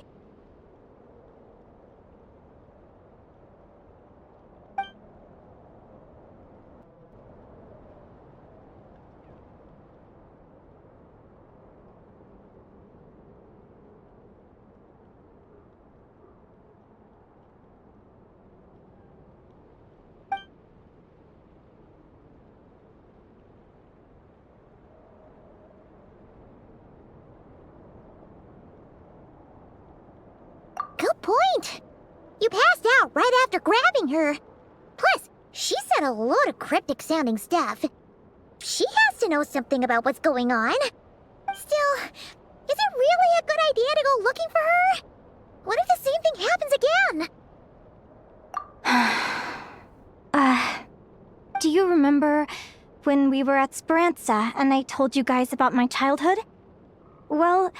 Good point. You passed out right after grabbing her. Plus, she said a load of cryptic-sounding stuff. She has to know something about what's going on. Still, is it really a good idea to go looking for her? What if the same thing happens again? Do you remember when we were at Speranza and I told you guys about my childhood? Well,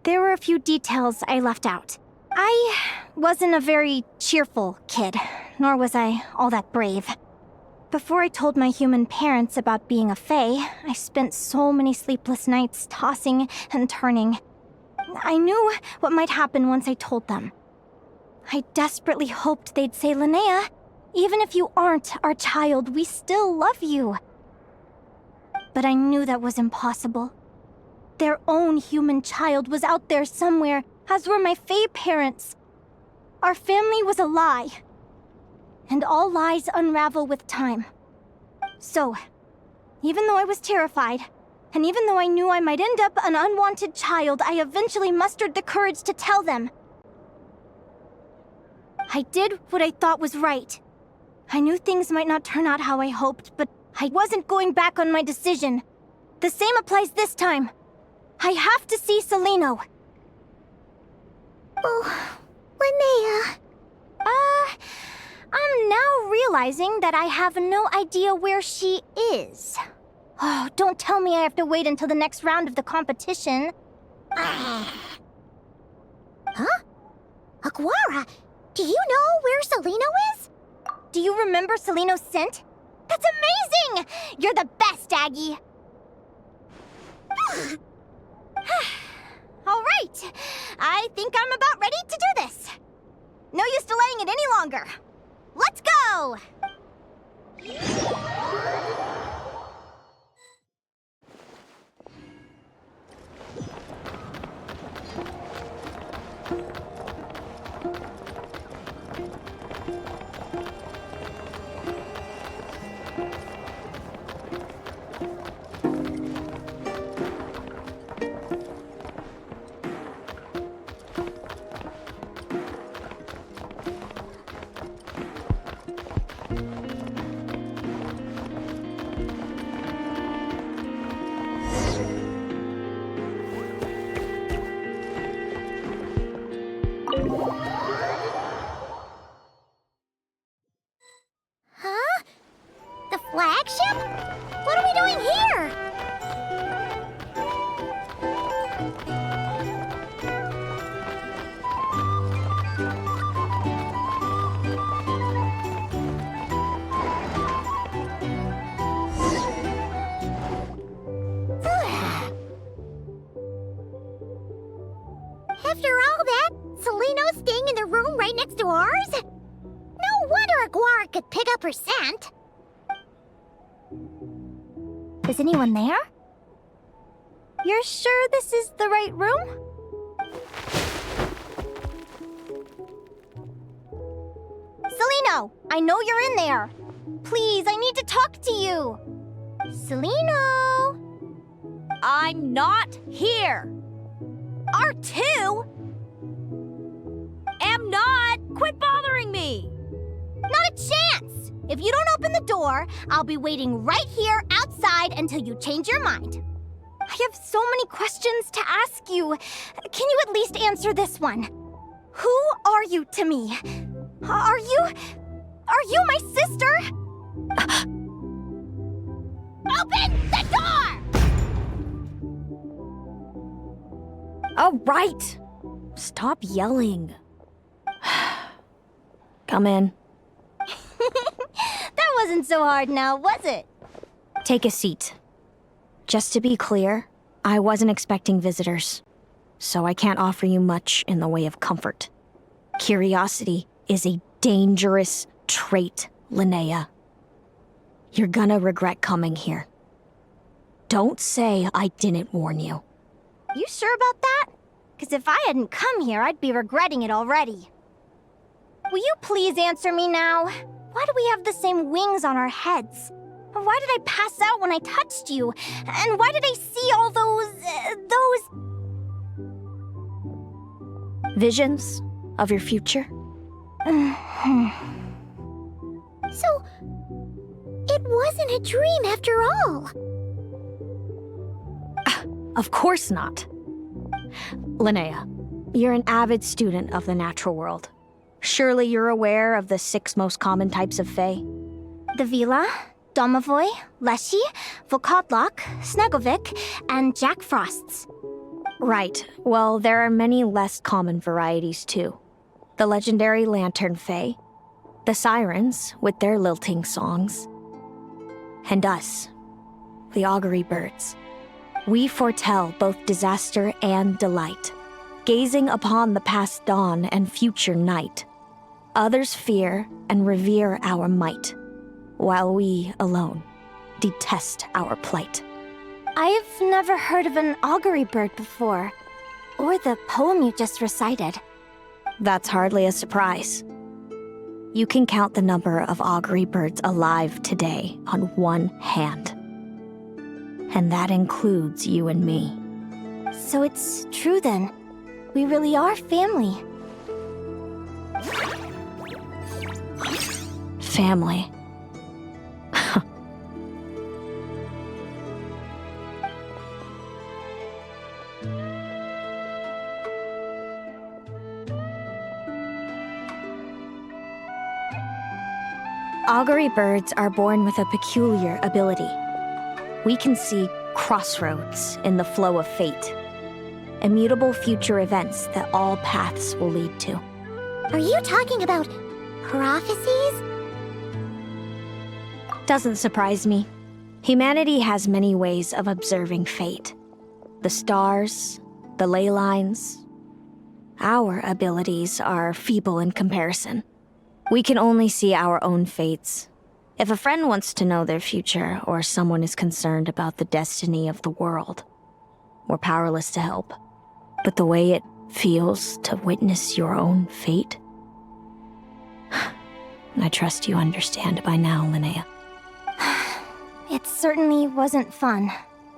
there were a few details I left out. I wasn't a very cheerful kid, nor was I all that brave. Before I told my human parents about being a fae, I spent so many sleepless nights tossing and turning. I knew what might happen once I told them. I desperately hoped they'd say, "Linnea, even if you aren't our child, we still love you." But I knew that was impossible. Their own human child was out there somewhere, as were my fae parents. Our family was a lie. And all lies unravel with time. So, even though I was terrified, and even though I knew I might end up an unwanted child, I eventually mustered the courage to tell them. I did what I thought was right. I knew things might not turn out how I hoped, but I wasn't going back on my decision. The same applies this time. I have to see Seleno. Oh, Linnea. I'm now realizing that I have no idea where she is. Oh, don't tell me I have to wait until the next round of the competition. Huh? Aguara, do you know where Seleno is? Do you remember Seleno's scent? That's amazing! You're the best, Aggie! All right, I think I'm about ready to do this. No use delaying it any longer. Let's go! Huh? The flagship? What are we doing here? After all that, Seleno's staying in the room right next to ours? No wonder Aguara could pick up her scent. Is anyone there? You're sure this is the right room? Seleno, I know you're in there. Please, I need to talk to you. Seleno? I'm not here. R2? Am not. Quit bothering me. Not a chance! If you don't open the door, I'll be waiting right here outside until you change your mind. I have so many questions to ask you. Can you at least answer this one? Who are you to me? Are you my sister? Open the door! All right. Stop yelling. Come in. That wasn't so hard now, was it? Take a seat. Just to be clear, I wasn't expecting visitors, so I can't offer you much in the way of comfort. Curiosity is a dangerous trait, Linnea. You're gonna regret coming here. Don't say I didn't warn you. You sure about that? Because if I hadn't come here, I'd be regretting it already. Will you please answer me now? Why do we have the same wings on our heads? Why did I pass out when I touched you? And why did I see all those... Visions of your future? So, it wasn't a dream after all. Of course not. Linnea, you're an avid student of the natural world. Surely you're aware of the 6 most common types of Fae? The Vila, Domovoy, Leshy, Volkodlok, Snegovic, and Jack Frosts. Right. Well, there are many less common varieties, too. The legendary Lantern Fae, the Sirens with their lilting songs, and us, the Augury Birds. We foretell both disaster and delight, gazing upon the past dawn and future night. Others fear and revere our might, while we alone detest our plight. I've never heard of an augury bird before, or the poem you just recited. That's hardly a surprise. You can count the number of augury birds alive today on one hand. And that includes you and me. So it's true then. We really are family. Family. Augury birds are born with a peculiar ability. We can see crossroads in the flow of fate, immutable future events that all paths will lead to. Are you talking about prophecies? Doesn't surprise me. Humanity has many ways of observing fate. The stars, the ley lines. Our abilities are feeble in comparison. We can only see our own fates. If a friend wants to know their future, or someone is concerned about the destiny of the world, we're powerless to help. But the way it feels to witness your own fate, I trust you understand by now, Linnea. It certainly wasn't fun.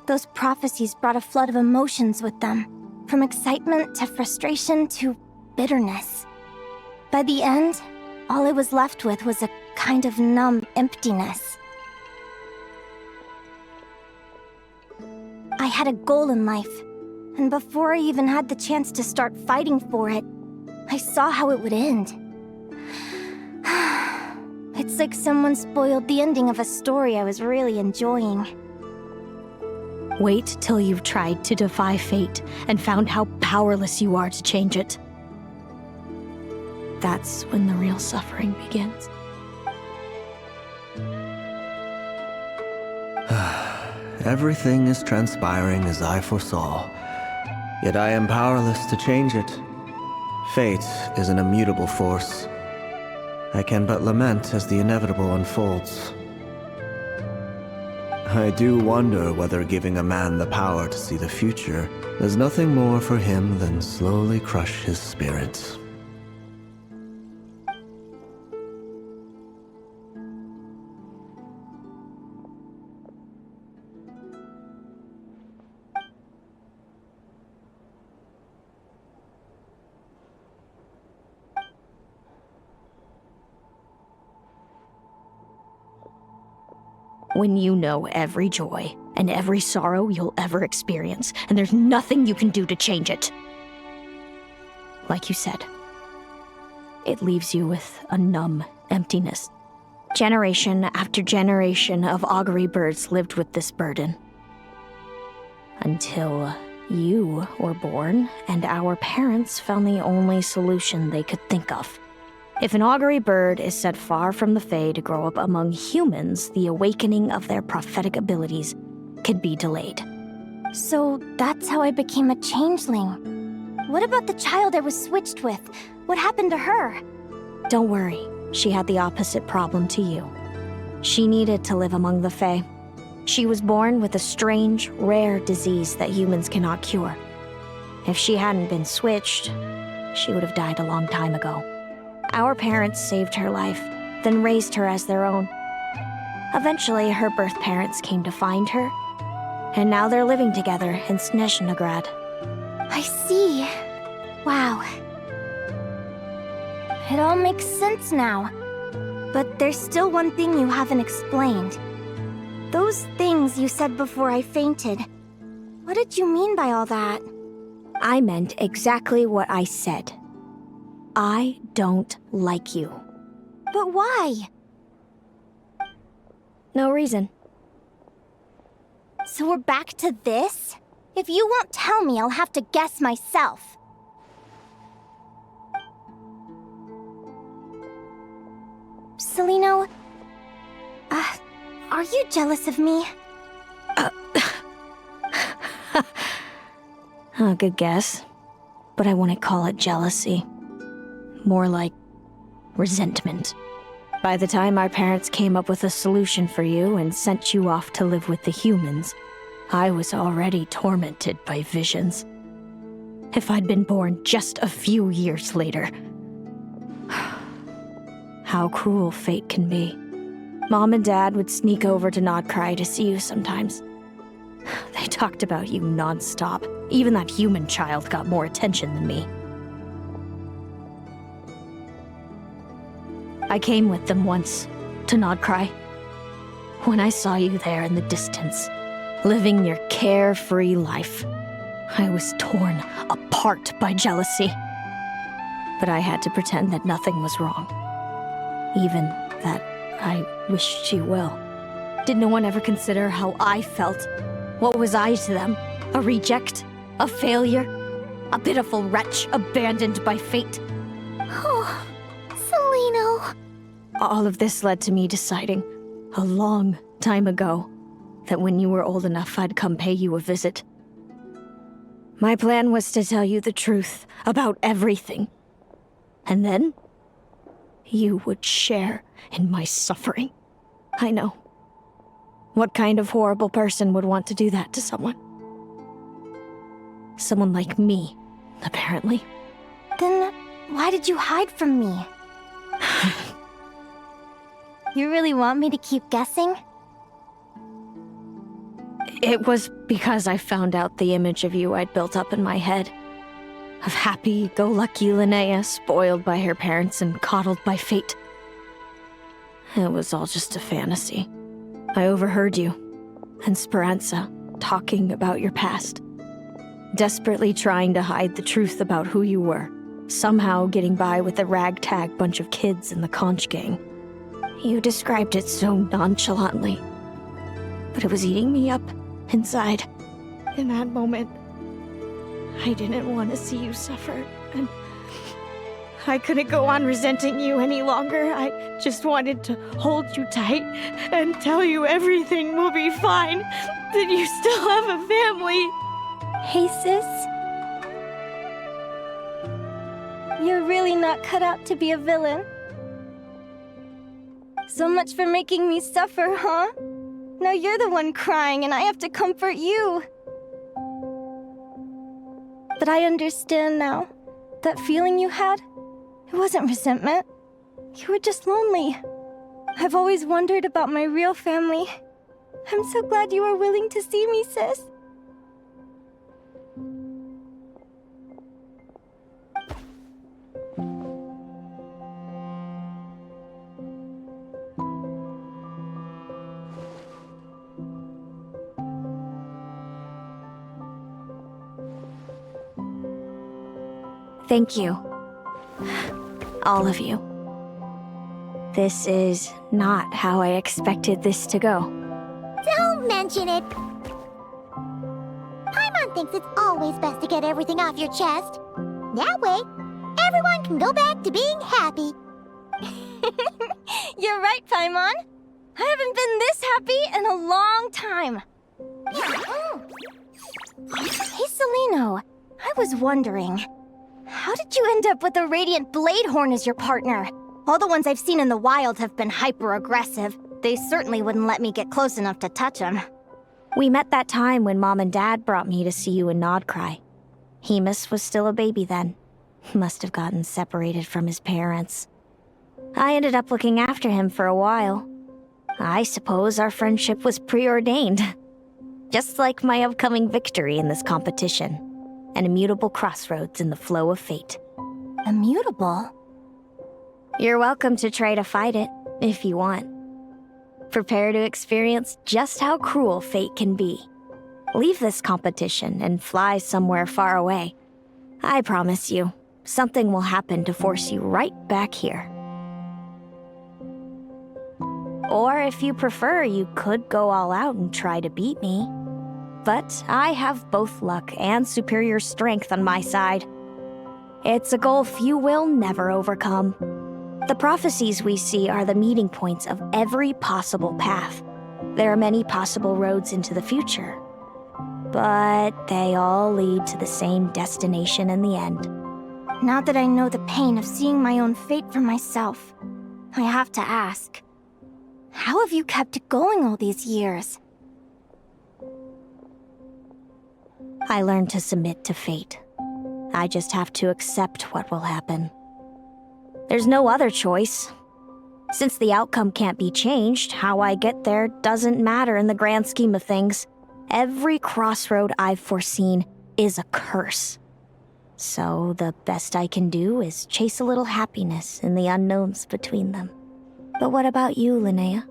Those prophecies brought a flood of emotions with them, from excitement to frustration to bitterness. By the end, all I was left with was a kind of numb emptiness. I had a goal in life, and before I even had the chance to start fighting for it, I saw how it would end. It's like someone spoiled the ending of a story I was really enjoying. Wait till you've tried to defy fate and found how powerless you are to change it. That's when the real suffering begins. Everything is transpiring as I foresaw, yet I am powerless to change it. Fate is an immutable force. I can but lament as the inevitable unfolds. I do wonder whether giving a man the power to see the future does nothing more for him than slowly crush his spirit. When you know every joy and every sorrow you'll ever experience, and there's nothing you can do to change it. Like you said, it leaves you with a numb emptiness. Generation after generation of augury birds lived with this burden. Until you were born, and our parents found the only solution they could think of. If an augury bird is set far from the Fae to grow up among humans, the awakening of their prophetic abilities can be delayed. So that's how I became a changeling. What about the child I was switched with? What happened to her? Don't worry, she had the opposite problem to you. She needed to live among the Fae. She was born with a strange, rare disease that humans cannot cure. If she hadn't been switched, she would have died a long time ago. Our parents saved her life, then raised her as their own. Eventually, her birth parents came to find her, and now they're living together in Snezhnograd. I see. Wow. It all makes sense now. But there's still one thing you haven't explained. Those things you said before I fainted. What did you mean by all that? I meant exactly what I said. I don't like you. But why? No reason. So we're back to this? If you won't tell me, I'll have to guess myself. Celino, are you jealous of me? Good guess. But I wouldn't call it jealousy. More like resentment. By the time our parents came up with a solution for you and sent you off to live with the humans, I was already tormented by visions. If I'd been born just a few years later. How cruel fate can be. Mom and Dad would sneak over to Nodcry to see you sometimes. They talked about you non-stop. Even that human child got more attention than me. I came with them once, to Nodcry. When I saw you there in the distance, living your carefree life, I was torn apart by jealousy. But I had to pretend that nothing was wrong. Even that I wished you well. Did no one ever consider how I felt? What was I to them? A reject? A failure? A pitiful wretch abandoned by fate? Oh, Celino. All of this led to me deciding, a long time ago, that when you were old enough, I'd come pay you a visit. My plan was to tell you the truth about everything. And then, you would share in my suffering. I know. What kind of horrible person would want to do that to someone? Someone like me, apparently. Then why did you hide from me? You really want me to keep guessing? It was because I found out the image of you I'd built up in my head. Of happy-go-lucky Linnea, spoiled by her parents and coddled by fate. It was all just a fantasy. I overheard you, and Speranza, talking about your past. Desperately trying to hide the truth about who you were. Somehow getting by with a ragtag bunch of kids in the conch gang. You described it so nonchalantly. But it was eating me up, inside. In that moment, I didn't want to see you suffer, and I couldn't go on resenting you any longer. I just wanted to hold you tight and tell you everything will be fine, that you still have a family. Hey, sis. You're really not cut out to be a villain. So much for making me suffer, huh? Now you're the one crying and I have to comfort you. But I understand now. That feeling you had, it wasn't resentment. You were just lonely. I've always wondered about my real family. I'm so glad you were willing to see me, sis. Thank you. All of you. This is not how I expected this to go. Don't mention it. Paimon thinks it's always best to get everything off your chest. That way, everyone can go back to being happy. You're right, Paimon. I haven't been this happy in a long time. Hey, Celino. I was wondering, how did you end up with a Radiant Bladehorn as your partner? All the ones I've seen in the wild have been hyper-aggressive. They certainly wouldn't let me get close enough to touch them. We met that time when Mom and Dad brought me to see you in Nodcry. Hemus was still a baby then. Must have gotten separated from his parents. I ended up looking after him for a while. I suppose our friendship was preordained. Just like my upcoming victory in this competition. An immutable crossroads in the flow of fate. Immutable? You're welcome to try to fight it, if you want. Prepare to experience just how cruel fate can be. Leave this competition and fly somewhere far away. I promise you, something will happen to force you right back here. Or if you prefer, you could go all out and try to beat me. But I have both luck and superior strength on my side. It's a gulf you will never overcome. The prophecies we see are the meeting points of every possible path. There are many possible roads into the future. But they all lead to the same destination in the end. Now that I know the pain of seeing my own fate for myself, I have to ask, how have you kept it going all these years? I learned to submit to fate. I just have to accept what will happen. There's no other choice. Since the outcome can't be changed, how I get there doesn't matter in the grand scheme of things. Every crossroad I've foreseen is a curse. So the best I can do is chase a little happiness in the unknowns between them. But what about you, Linnea?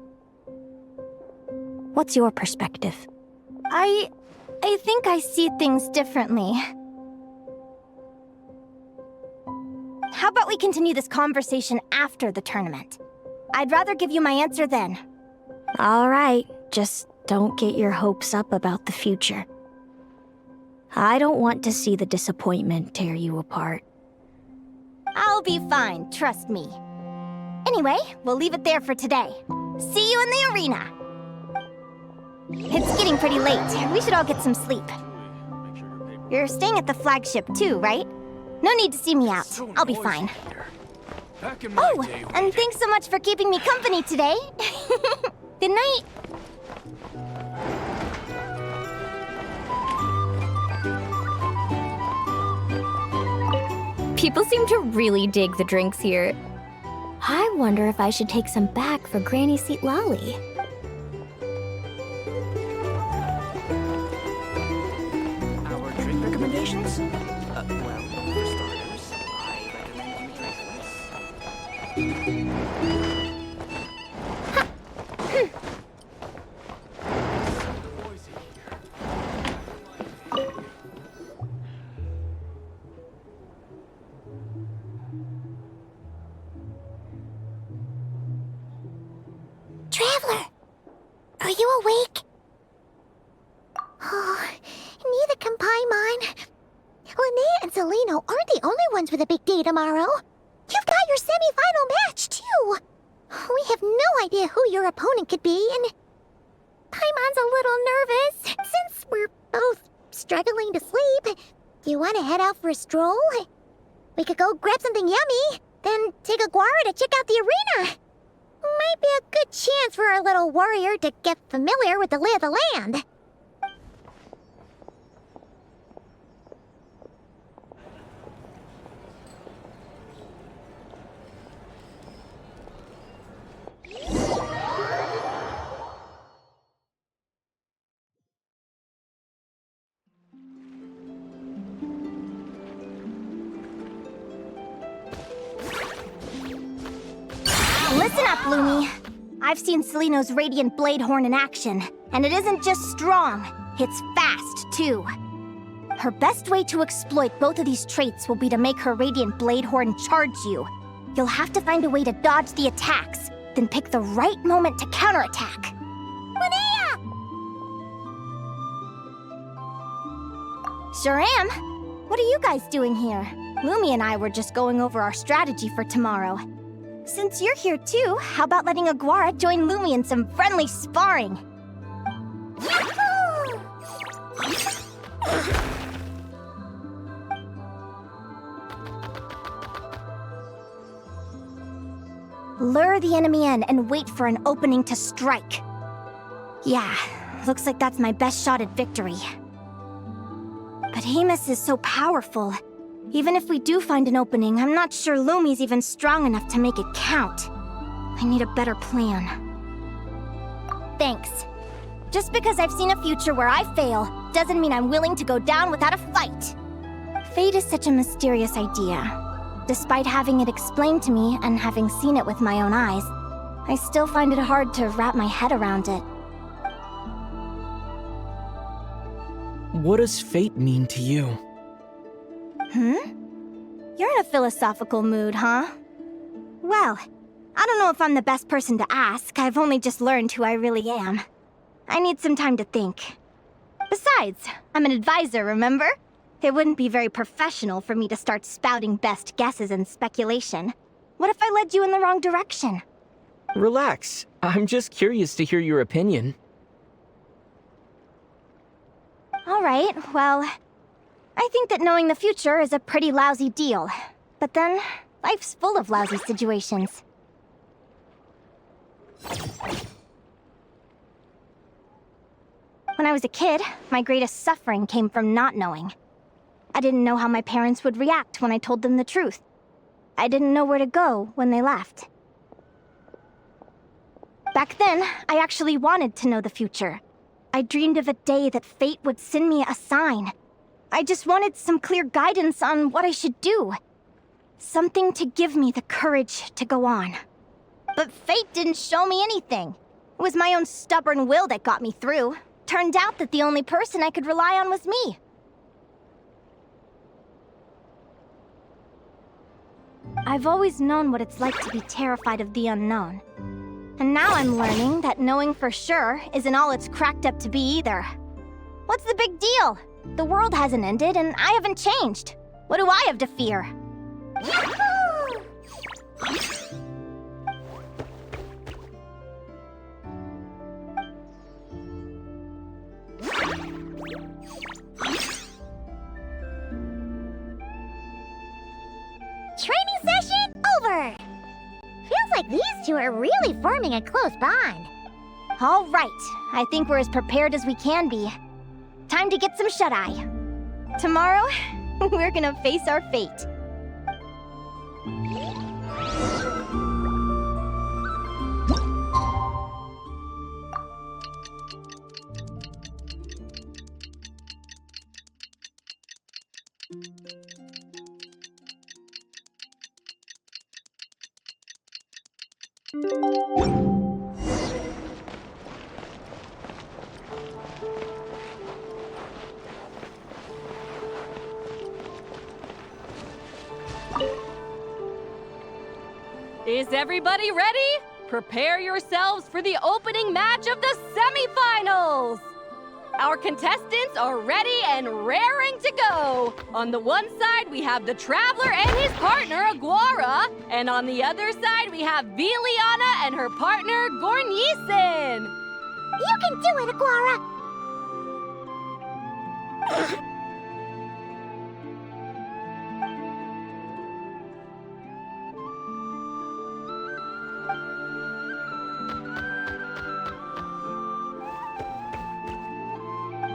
What's your perspective? I think I see things differently. How about we continue this conversation after the tournament? I'd rather give you my answer then. All right, just don't get your hopes up about the future. I don't want to see the disappointment tear you apart. I'll be fine, trust me. Anyway, we'll leave it there for today. See you in the arena! It's getting pretty late. We should all get some sleep. You're staying at the flagship too, right? No need to see me out. I'll be fine. Oh, and thanks so much for keeping me company today. Good night. People seem to really dig the drinks here. I wonder if I should take some back for Granny Seat Lolly. Our drink recommendations? Well, for starters, I recommend you drink this. Traveler! Are you awake? Oh, neither can Paimon. Linnea and Celino aren't the only ones with a big day tomorrow. You've got your semi-final match, too. We have no idea who your opponent could be, and Paimon's a little nervous. Since we're both struggling to sleep, you want to head out for a stroll? We could go grab something yummy, then take a guara to check out the arena. Might be a good chance for our little warrior to get familiar with the lay of the land. Listen up, Lumi. I've seen Celino's Radiant Bladehorn in action, and it isn't just strong, it's fast, too. Her best way to exploit both of these traits will be to make her Radiant Bladehorn charge you. You'll have to find a way to dodge the attacks, then pick the right moment to counterattack. Linnea! Sure am. What are you guys doing here? Lumi and I were just going over our strategy for tomorrow. Since you're here too, how about letting Aguara join Lumi in some friendly sparring? Lure the enemy in and wait for an opening to strike. Yeah, looks like that's my best shot at victory. But Amos is so powerful. Even if we do find an opening, I'm not sure Lumi's even strong enough to make it count. I need a better plan. Thanks. Just because I've seen a future where I fail, doesn't mean I'm willing to go down without a fight. Fate is such a mysterious idea. Despite having it explained to me and having seen it with my own eyes, I still find it hard to wrap my head around it. What does fate mean to you? You're in a philosophical mood, huh? Well, I don't know if I'm the best person to ask. I've only just learned who I really am. I need some time to think. Besides, I'm an advisor, remember? It wouldn't be very professional for me to start spouting best guesses and speculation. What if I led you in the wrong direction? Relax. I'm just curious to hear your opinion. Alright, well, I think that knowing the future is a pretty lousy deal. But then, life's full of lousy situations. When I was a kid, my greatest suffering came from not knowing. I didn't know how my parents would react when I told them the truth. I didn't know where to go when they left. Back then, I actually wanted to know the future. I dreamed of a day that fate would send me a sign. I just wanted some clear guidance on what I should do. Something to give me the courage to go on. But fate didn't show me anything. It was my own stubborn will that got me through. Turned out that the only person I could rely on was me. I've always known what it's like to be terrified of the unknown. And now I'm learning that knowing for sure isn't all it's cracked up to be either. What's the big deal? The world hasn't ended and I haven't changed. What do I have to fear? Training session over! Feels like these two are really forming a close bond. All right, I think we're as prepared as we can be. Time to get some shut-eye. Tomorrow, we're gonna face our fate. Is everybody ready? Prepare yourselves for the opening match of the semifinals! Our contestants are ready and raring to go! On the one side, we have the Traveler and his partner, Aguara. And on the other side, we have Viliana and her partner, Gornyisen. You can do it, Aguara!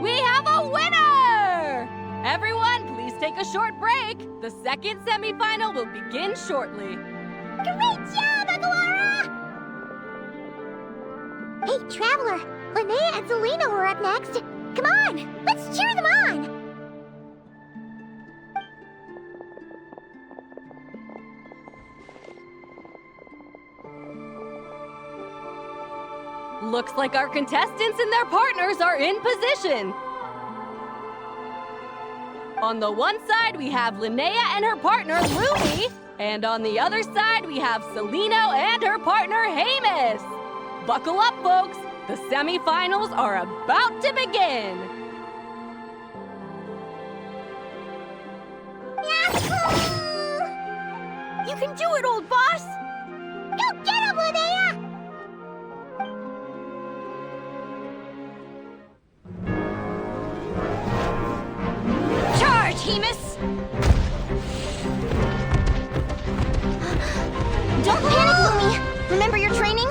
We have a winner! Everyone, please take a short break. The second semifinal will begin shortly. Great job, Aguara! Hey, Traveler, Linnea and Zelina were up next. Come on, let's cheer them on! Looks like our contestants and their partners are in position. On the one side, we have Linnea and her partner, Lumi. And on the other side, we have Celino and her partner, Hamus. Buckle up, folks. The semifinals are about to begin. You can do it, old boss! Go get him, Linnea! Charge, Hamus! Don't panic, Lumi! Remember your training?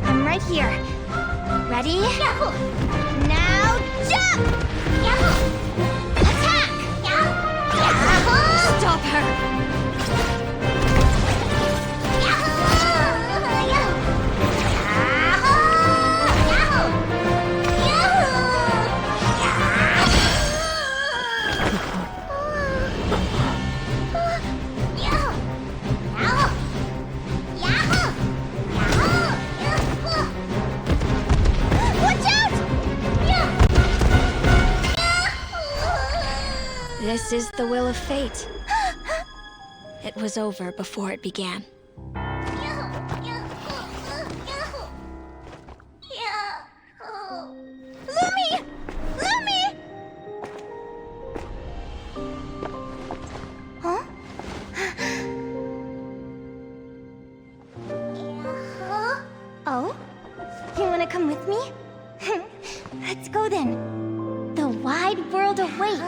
I'm right here. Ready? Now jump! Attack! Stop her! This is the will of fate. It was over before it began. Lumi! Lumi! Huh? Oh? You wanna come with me? Let's go then. The wide world awaits.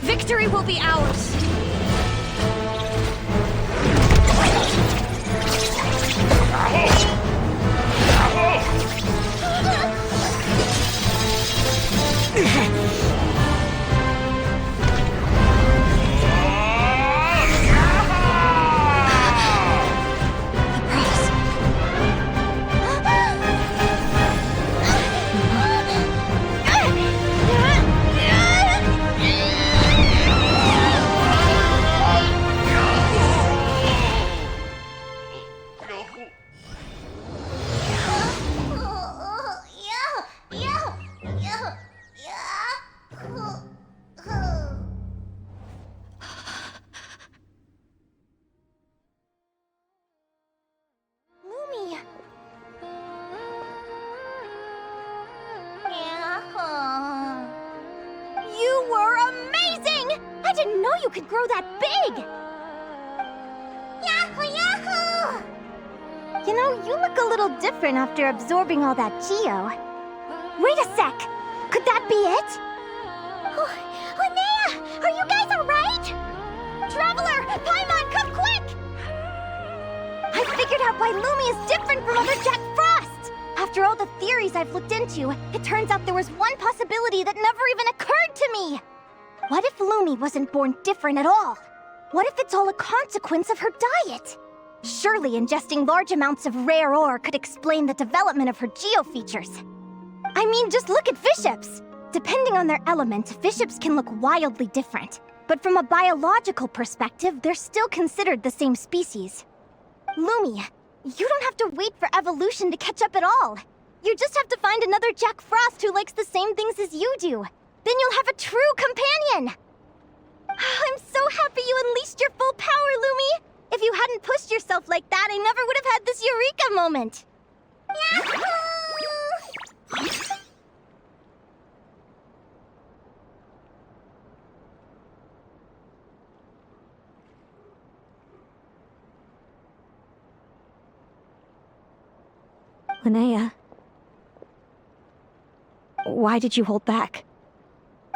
Victory will be ours! You were amazing! I didn't know you could grow that big! Yahoo! Yahoo! You know, you look a little different after absorbing all that geo. Wait a sec! Could that be it? Linnea! Are you guys alright? Traveler! Paimon, come quick! I figured out why Lumi is different from other Jack Frosts! After all the theories I've looked into, it turns out there was one possibility that never even occurred to me! What if Lumi wasn't born different at all? What if it's all a consequence of her diet? Surely ingesting large amounts of rare ore could explain the development of her geo-features. I mean, just look at fiships! Depending on their element, fiships can look wildly different. But from a biological perspective, they're still considered the same species. Lumi, you don't have to wait for evolution to catch up at all. You just have to find another Jack Frost who likes the same things as you do. Then you'll have a true companion! I'm so happy you unleashed your full power, Lumi! If you hadn't pushed yourself like that, I never would have had this eureka moment! Linnea, why did you hold back?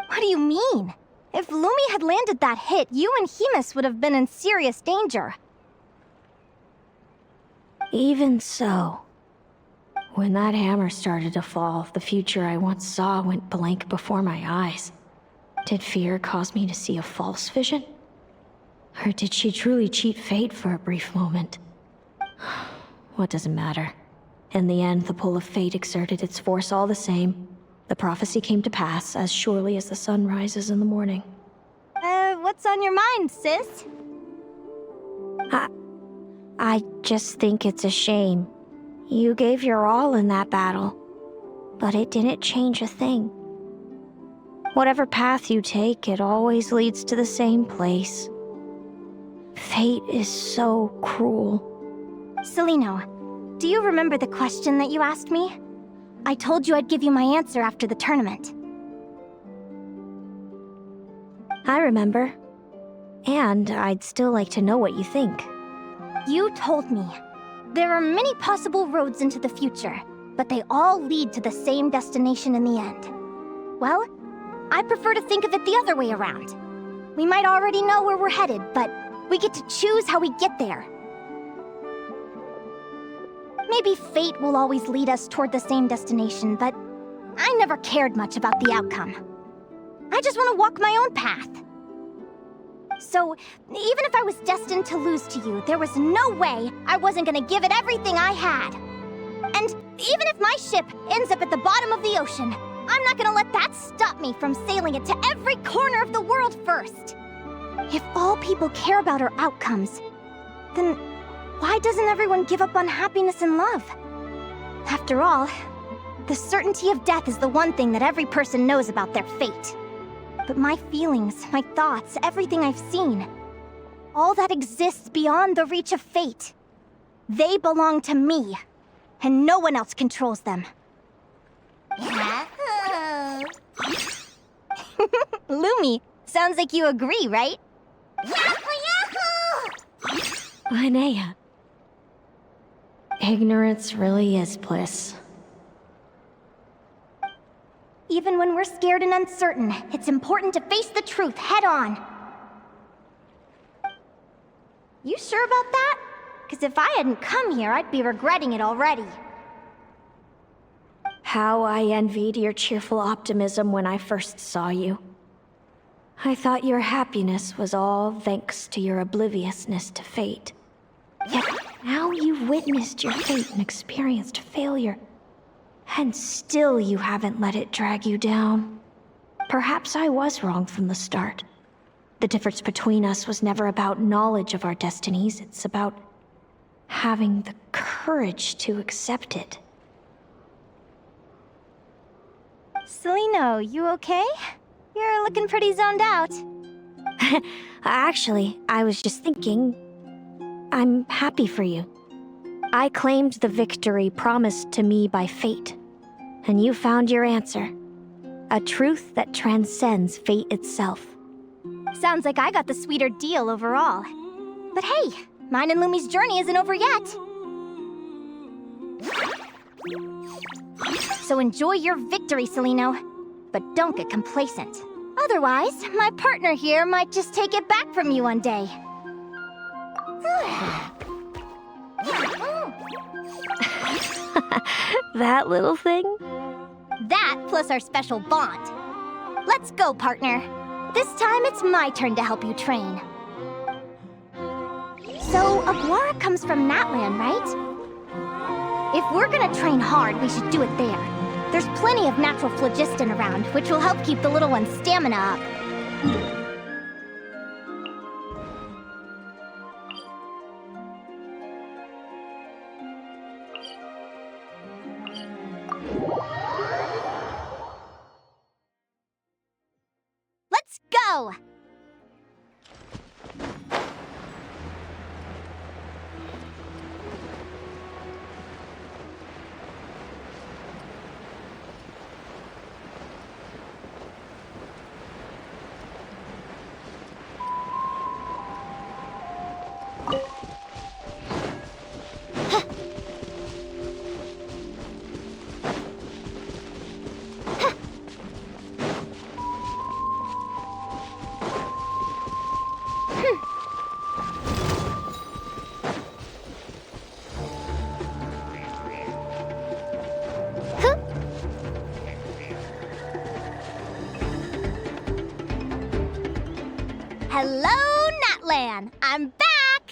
What do you mean? If Lumi had landed that hit, you and Hamus would have been in serious danger. Even so, when that hammer started to fall, the future I once saw went blank before my eyes. Did fear cause me to see a false vision? Or did she truly cheat fate for a brief moment? What does it matter? In the end, the pull of fate exerted its force all the same. The prophecy came to pass as surely as the sun rises in the morning. What's on your mind, sis? I just think it's a shame. You gave your all in that battle, but it didn't change a thing. Whatever path you take, it always leads to the same place. Fate is so cruel. Celino, do you remember the question that you asked me? I told you I'd give you my answer after the tournament. I remember. And I'd still like to know what you think. You told me. There are many possible roads into the future, but they all lead to the same destination in the end. Well, I prefer to think of it the other way around. We might already know where we're headed, but we get to choose how we get there. Maybe fate will always lead us toward the same destination, but I never cared much about the outcome. I just want to walk my own path. So, even if I was destined to lose to you, there was no way I wasn't gonna give it everything I had. And even if my ship ends up at the bottom of the ocean, I'm not gonna let that stop me from sailing it to every corner of the world first. If all people care about are outcomes, then why doesn't everyone give up on happiness and love? After all, the certainty of death is the one thing that every person knows about their fate. But my feelings, my thoughts, everything I've seen, all that exists beyond the reach of fate, they belong to me, and no one else controls them. Lumi, sounds like you agree, right? Linnea. Ignorance really is bliss. Even when we're scared and uncertain, it's important to face the truth head on. You sure about that? Because if I hadn't come here, I'd be regretting it already. How I envied your cheerful optimism when I first saw you. I thought your happiness was all thanks to your obliviousness to fate. Yet now you've witnessed your fate and experienced failure. And still you haven't let it drag you down. Perhaps I was wrong from the start. The difference between us was never about knowledge of our destinies, it's about having the courage to accept it. Celino, you okay? You're looking pretty zoned out. Actually, I was just thinking, I'm happy for you. I claimed the victory promised to me by fate, and you found your answer. A truth that transcends fate itself. Sounds like I got the sweeter deal overall. But hey, mine and Lumi's journey isn't over yet. So enjoy your victory, Celino. But don't get complacent. Otherwise, my partner here might just take it back from you one day. That little thing? That plus our special bond. Let's go, partner. This time it's my turn to help you train. So, Aguara comes from Natlan, right? If we're gonna train hard, we should do it there. There's plenty of natural phlogiston around, which will help keep the little one's stamina up. Let's go! I'm back!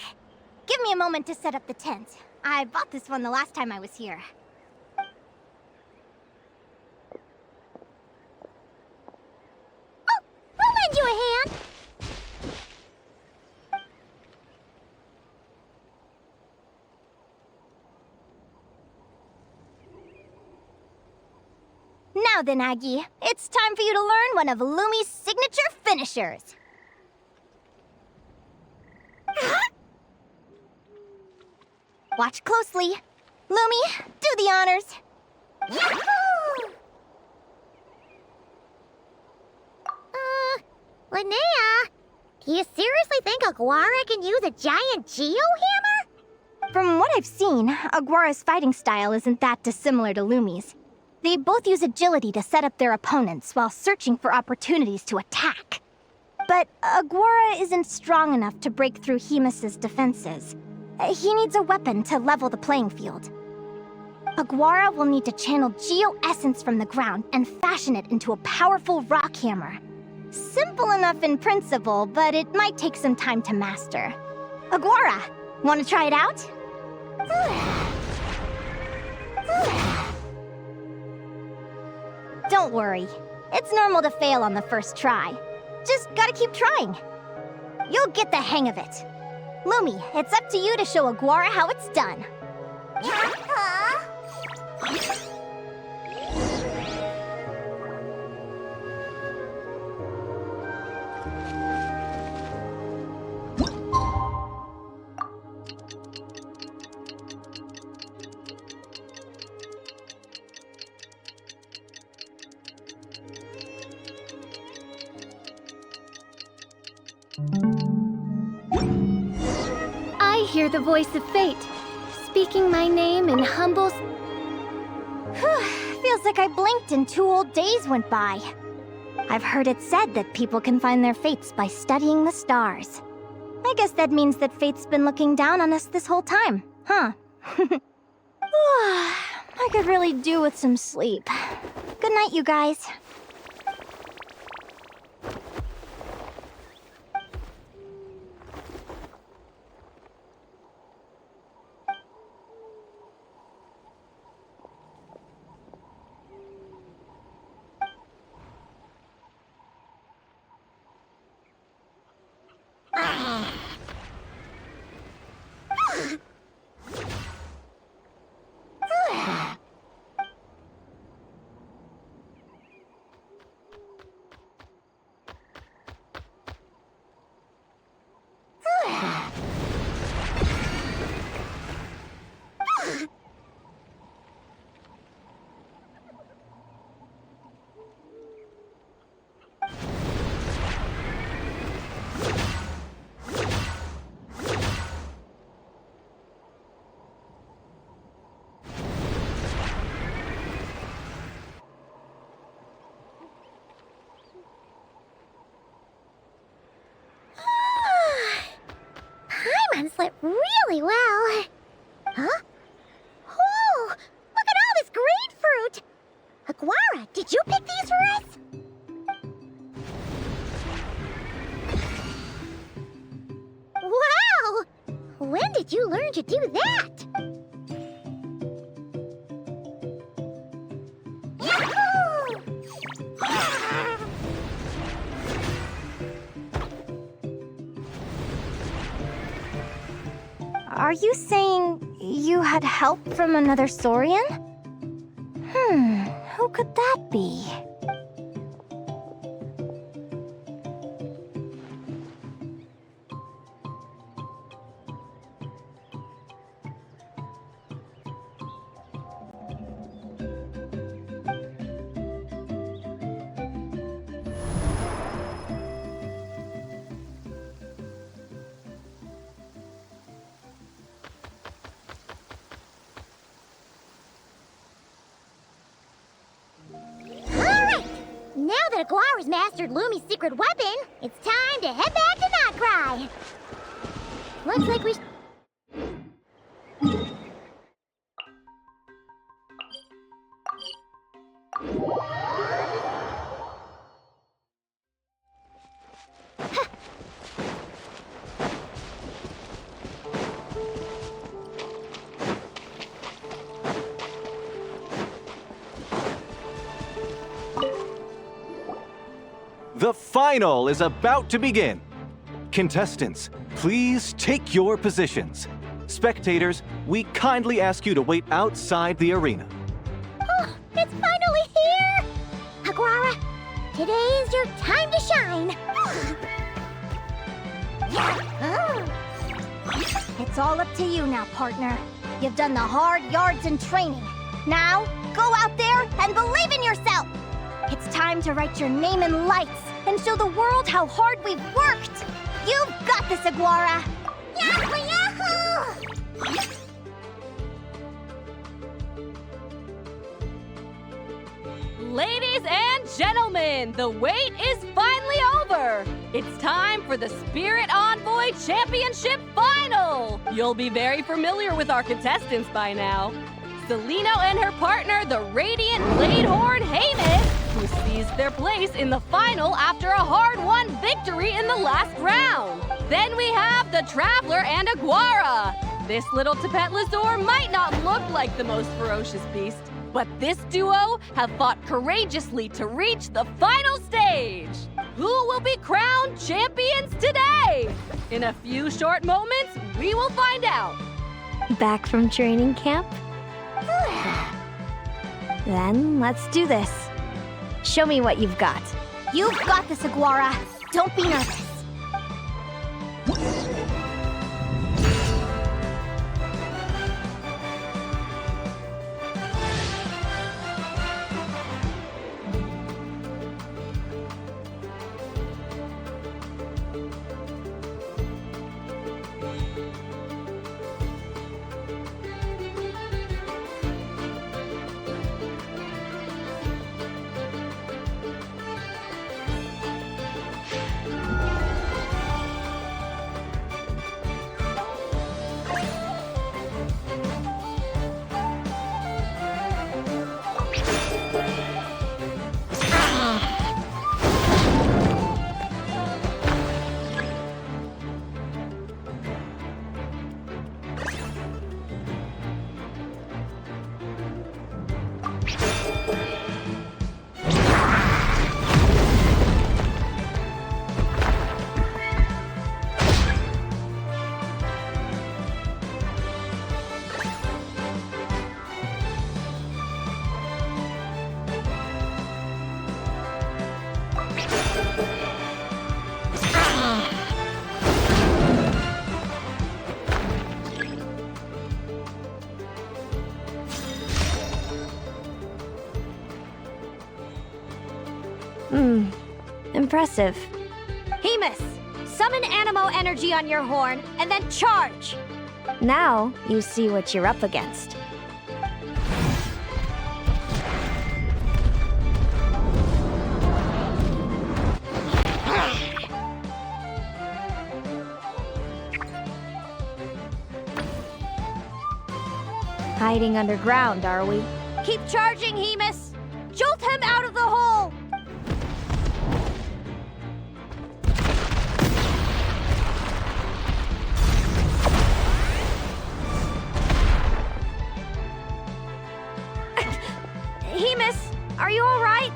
Give me a moment to set up the tent. I bought this one the last time I was here. Oh, I'll lend you a hand. Now then, Aggie, it's time for you to learn one of Lumi's signature finishers. Watch closely. Lumi, do the honors. Yahoo! Linnea, do you seriously think Aguara can use a giant geohammer? From what I've seen, Aguara's fighting style isn't that dissimilar to Lumi's. They both use agility to set up their opponents while searching for opportunities to attack. But Aguara isn't strong enough to break through Hemus's defenses. He needs a weapon to level the playing field. Aguara will need to channel geo-essence from the ground and fashion it into a powerful rock hammer. Simple enough in principle, but it might take some time to master. Aguara, want to try it out? Don't worry. It's normal to fail on the first try. Just gotta keep trying. You'll get the hang of it. Lumi, it's up to you to show Aguara how it's done. I hear the voice of fate, speaking my name in humble... Feels like I blinked and 2 whole days went by. I've heard it said that people can find their fates by studying the stars. I guess that means that fate's been looking down on us this whole time, huh? I could really do with some sleep. Good night, you guys. Paimon slept really well. Huh? Oh, look at all this grapefruit! Aguara, did you pick these for us? Wow! When did you learn to do that? Yahoo! Are you saying you had help from another Saurian? Who could that be? Now that Aguara's mastered Lumi's secret weapon, it's time to head back to Notcry. Looks like we... The final is about to begin. Contestants, please take your positions. Spectators, we kindly ask you to wait outside the arena. Oh, it's finally here! Aguara, today is your time to shine. It's all up to you now, partner. You've done the hard yards in training. Now, go out there and believe in yourself! It's time to write your name in lights and show the world how hard we've worked! You've got this, Aguara! Yahoo, yahoo! Ladies and gentlemen, the wait is finally over. It's time for the Spirit Envoy Championship Final. You'll be very familiar with our contestants by now. Celino and her partner, the Radiant Bladehorn Heyman, who seized their place in the final after a hard-won victory in the last round. Then we have the Traveler and Aguara. This little Tapet Lazur might not look like the most ferocious beast, but this duo have fought courageously to reach the final stage. Who will be crowned champions today? In a few short moments, we will find out. Back from training camp? Then let's do this. Show me what you've got. You've got this, Aguara! Don't be nervous. Impressive. Hemus, summon Animo energy on your horn, and then charge! Now you see what you're up against. Hiding underground, are we? Keep charging, Hemus! Jolt him out of the hole! Hemus, are you all right?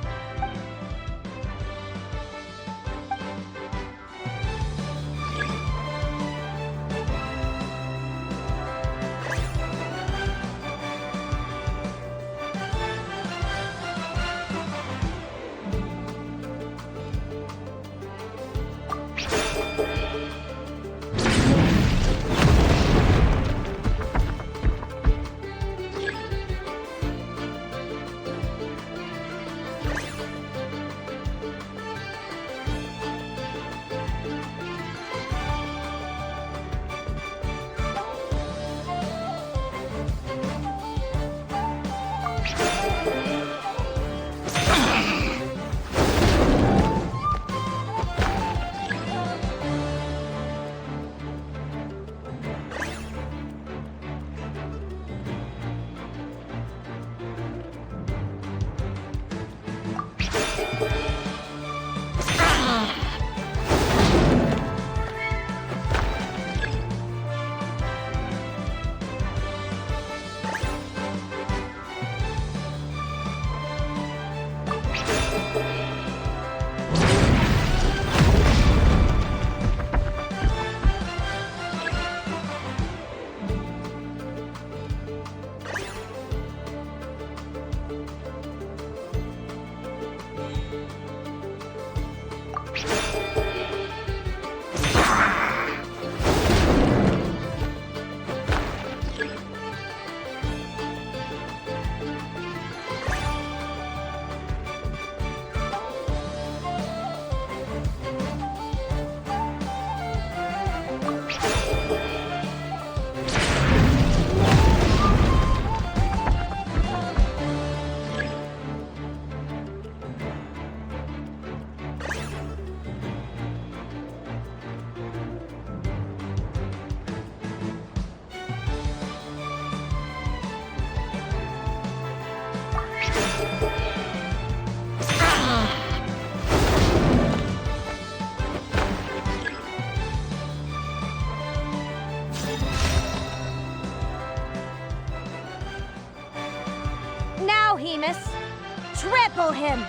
Hemus! Trample him!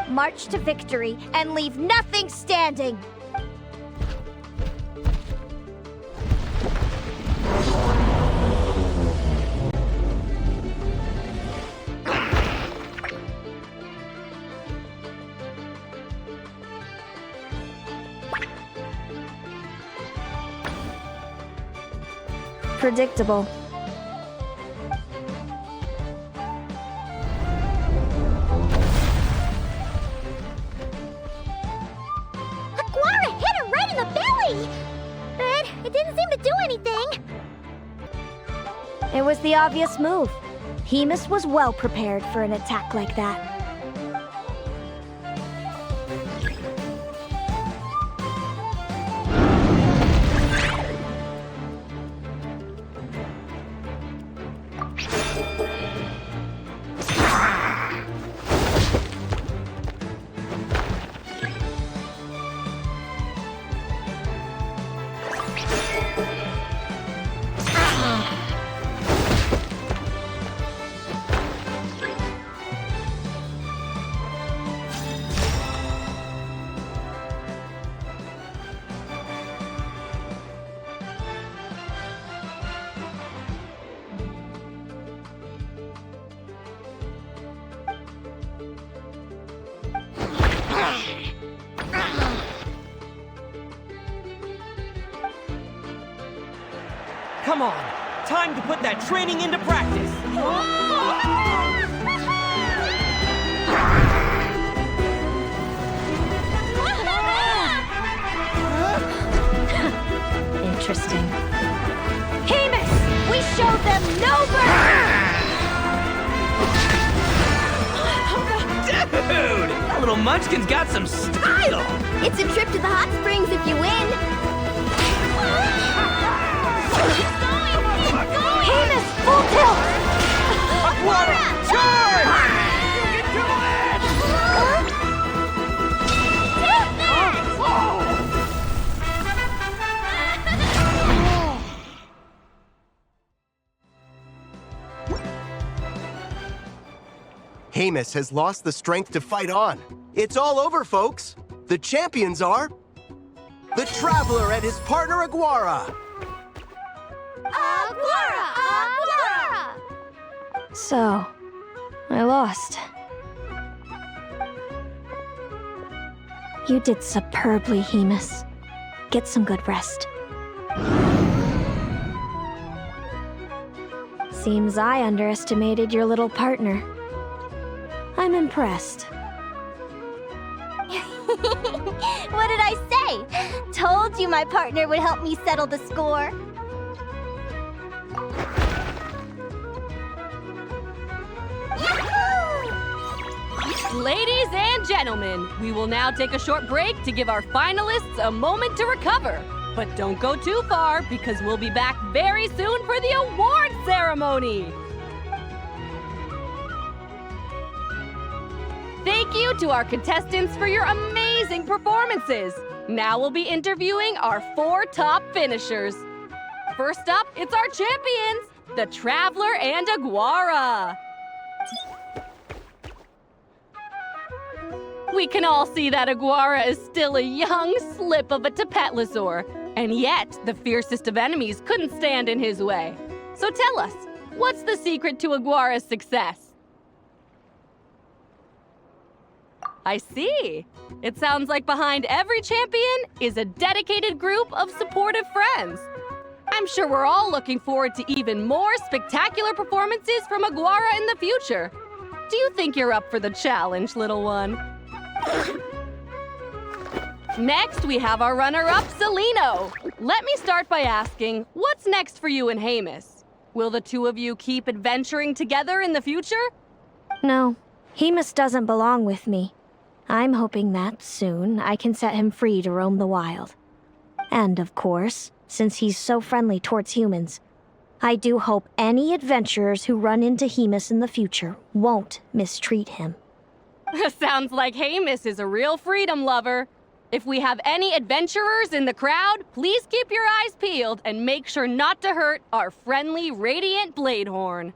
March to victory and leave nothing standing! Predictable. Aguara hit her right in the belly! But it didn't seem to do anything. It was the obvious move. Hemus was well prepared for an attack like that. Come on, time to put that training into practice. Interesting. Hemus! We showed them no mercy! Dude! That little munchkin's got some style! It's a trip to the hot springs if you win. Hemus, full tilt! Aguara, charge! You can do it! Hemus has lost the strength to fight on. It's all over, folks. The champions are... the Traveler and his partner Aguara. So, I lost. You did superbly, Hemus. Get some good rest. Seems I underestimated your little partner. I'm impressed. What did I say? Told you my partner would help me settle the score. Ladies and gentlemen, we will now take a short break to give our finalists a moment to recover. But don't go too far, because we'll be back very soon for the award ceremony. Thank you to our contestants for your amazing performances. Now we'll be interviewing our 4 top finishers. First up, it's our champions, the Traveler and Aguara. We can all see that Aguara is still a young slip of a Tapetlosaur, and yet the fiercest of enemies couldn't stand in his way. So tell us, what's the secret to Aguara's success? I see. It sounds like behind every champion is a dedicated group of supportive friends. I'm sure we're all looking forward to even more spectacular performances from Aguara in the future. Do you think you're up for the challenge, little one? Next, we have our runner-up, Celino. Let me start by asking, what's next for you and Hemus? Will the two of you keep adventuring together in the future? No, Hemus doesn't belong with me. I'm hoping that soon I can set him free to roam the wild. And of course, since he's so friendly towards humans, I do hope any adventurers who run into Hemus in the future won't mistreat him. Sounds like Hemus is a real freedom lover. If we have any adventurers in the crowd, please keep your eyes peeled and make sure not to hurt our friendly Radiant Bladehorn.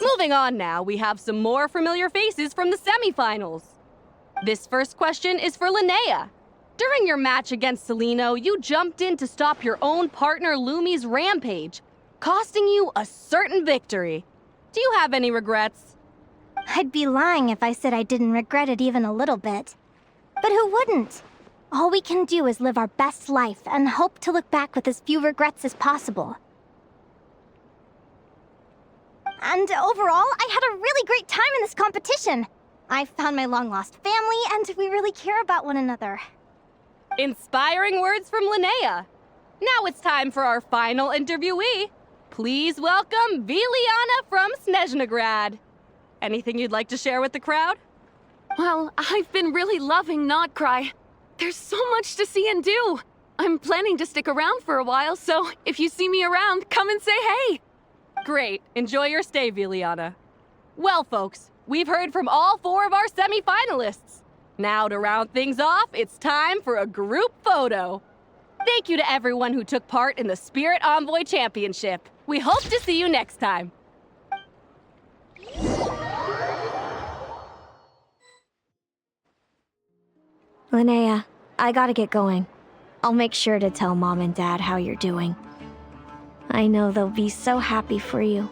Moving on now, we have some more familiar faces from the semifinals. This first question is for Linnea. During your match against Celino, you jumped in to stop your own partner Lumi's rampage, costing you a certain victory. Do you have any regrets? I'd be lying if I said I didn't regret it even a little bit. But who wouldn't? All we can do is live our best life and hope to look back with as few regrets as possible. And overall, I had a really great time in this competition. I found my long-lost family, and we really care about one another. Inspiring words from Linnea. Now it's time for our final interviewee. Please welcome Viliana from Snezhnograd. Anything you'd like to share with the crowd? Well, I've been really loving Nodcry. There's so much to see and do. I'm planning to stick around for a while, so if you see me around, come and say hey. Great. Enjoy your stay, Viliana. Well, folks, we've heard from all 4 of our semi-finalists. Now, to round things off, it's time for a group photo. Thank you to everyone who took part in the Spirit Envoy Championship. We hope to see you next time. Linnea, I gotta get going. I'll make sure to tell Mom and Dad how you're doing. I know they'll be so happy for you.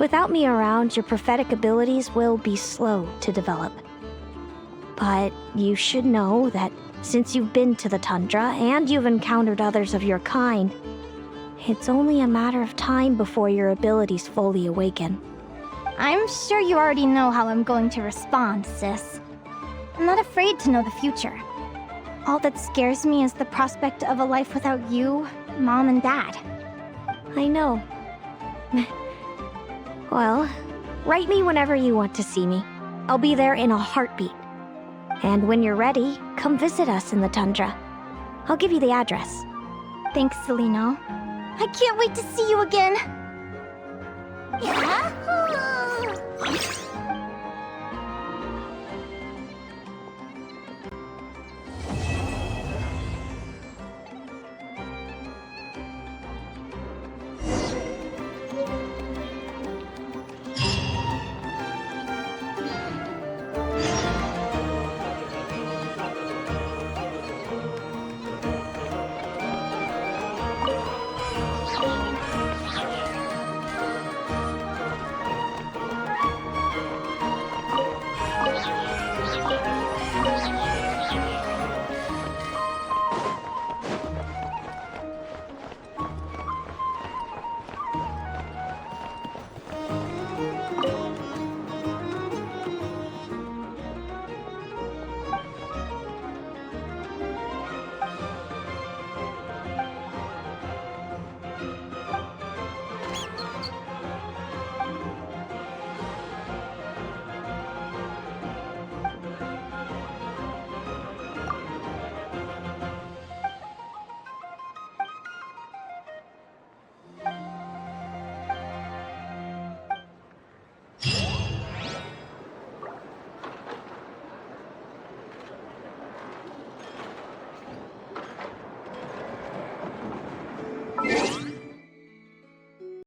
Without me around, your prophetic abilities will be slow to develop. But you should know that since you've been to the tundra and you've encountered others of your kind, it's only a matter of time before your abilities fully awaken. I'm sure you already know how I'm going to respond, sis. I'm not afraid to know the future. All that scares me is the prospect of a life without you, Mom, and Dad. I know. Well, write me whenever you want to see me. I'll be there in a heartbeat. And when you're ready, come visit us in the tundra. I'll give you the address. Thanks, Celino. I can't wait to see you again. Yahoo!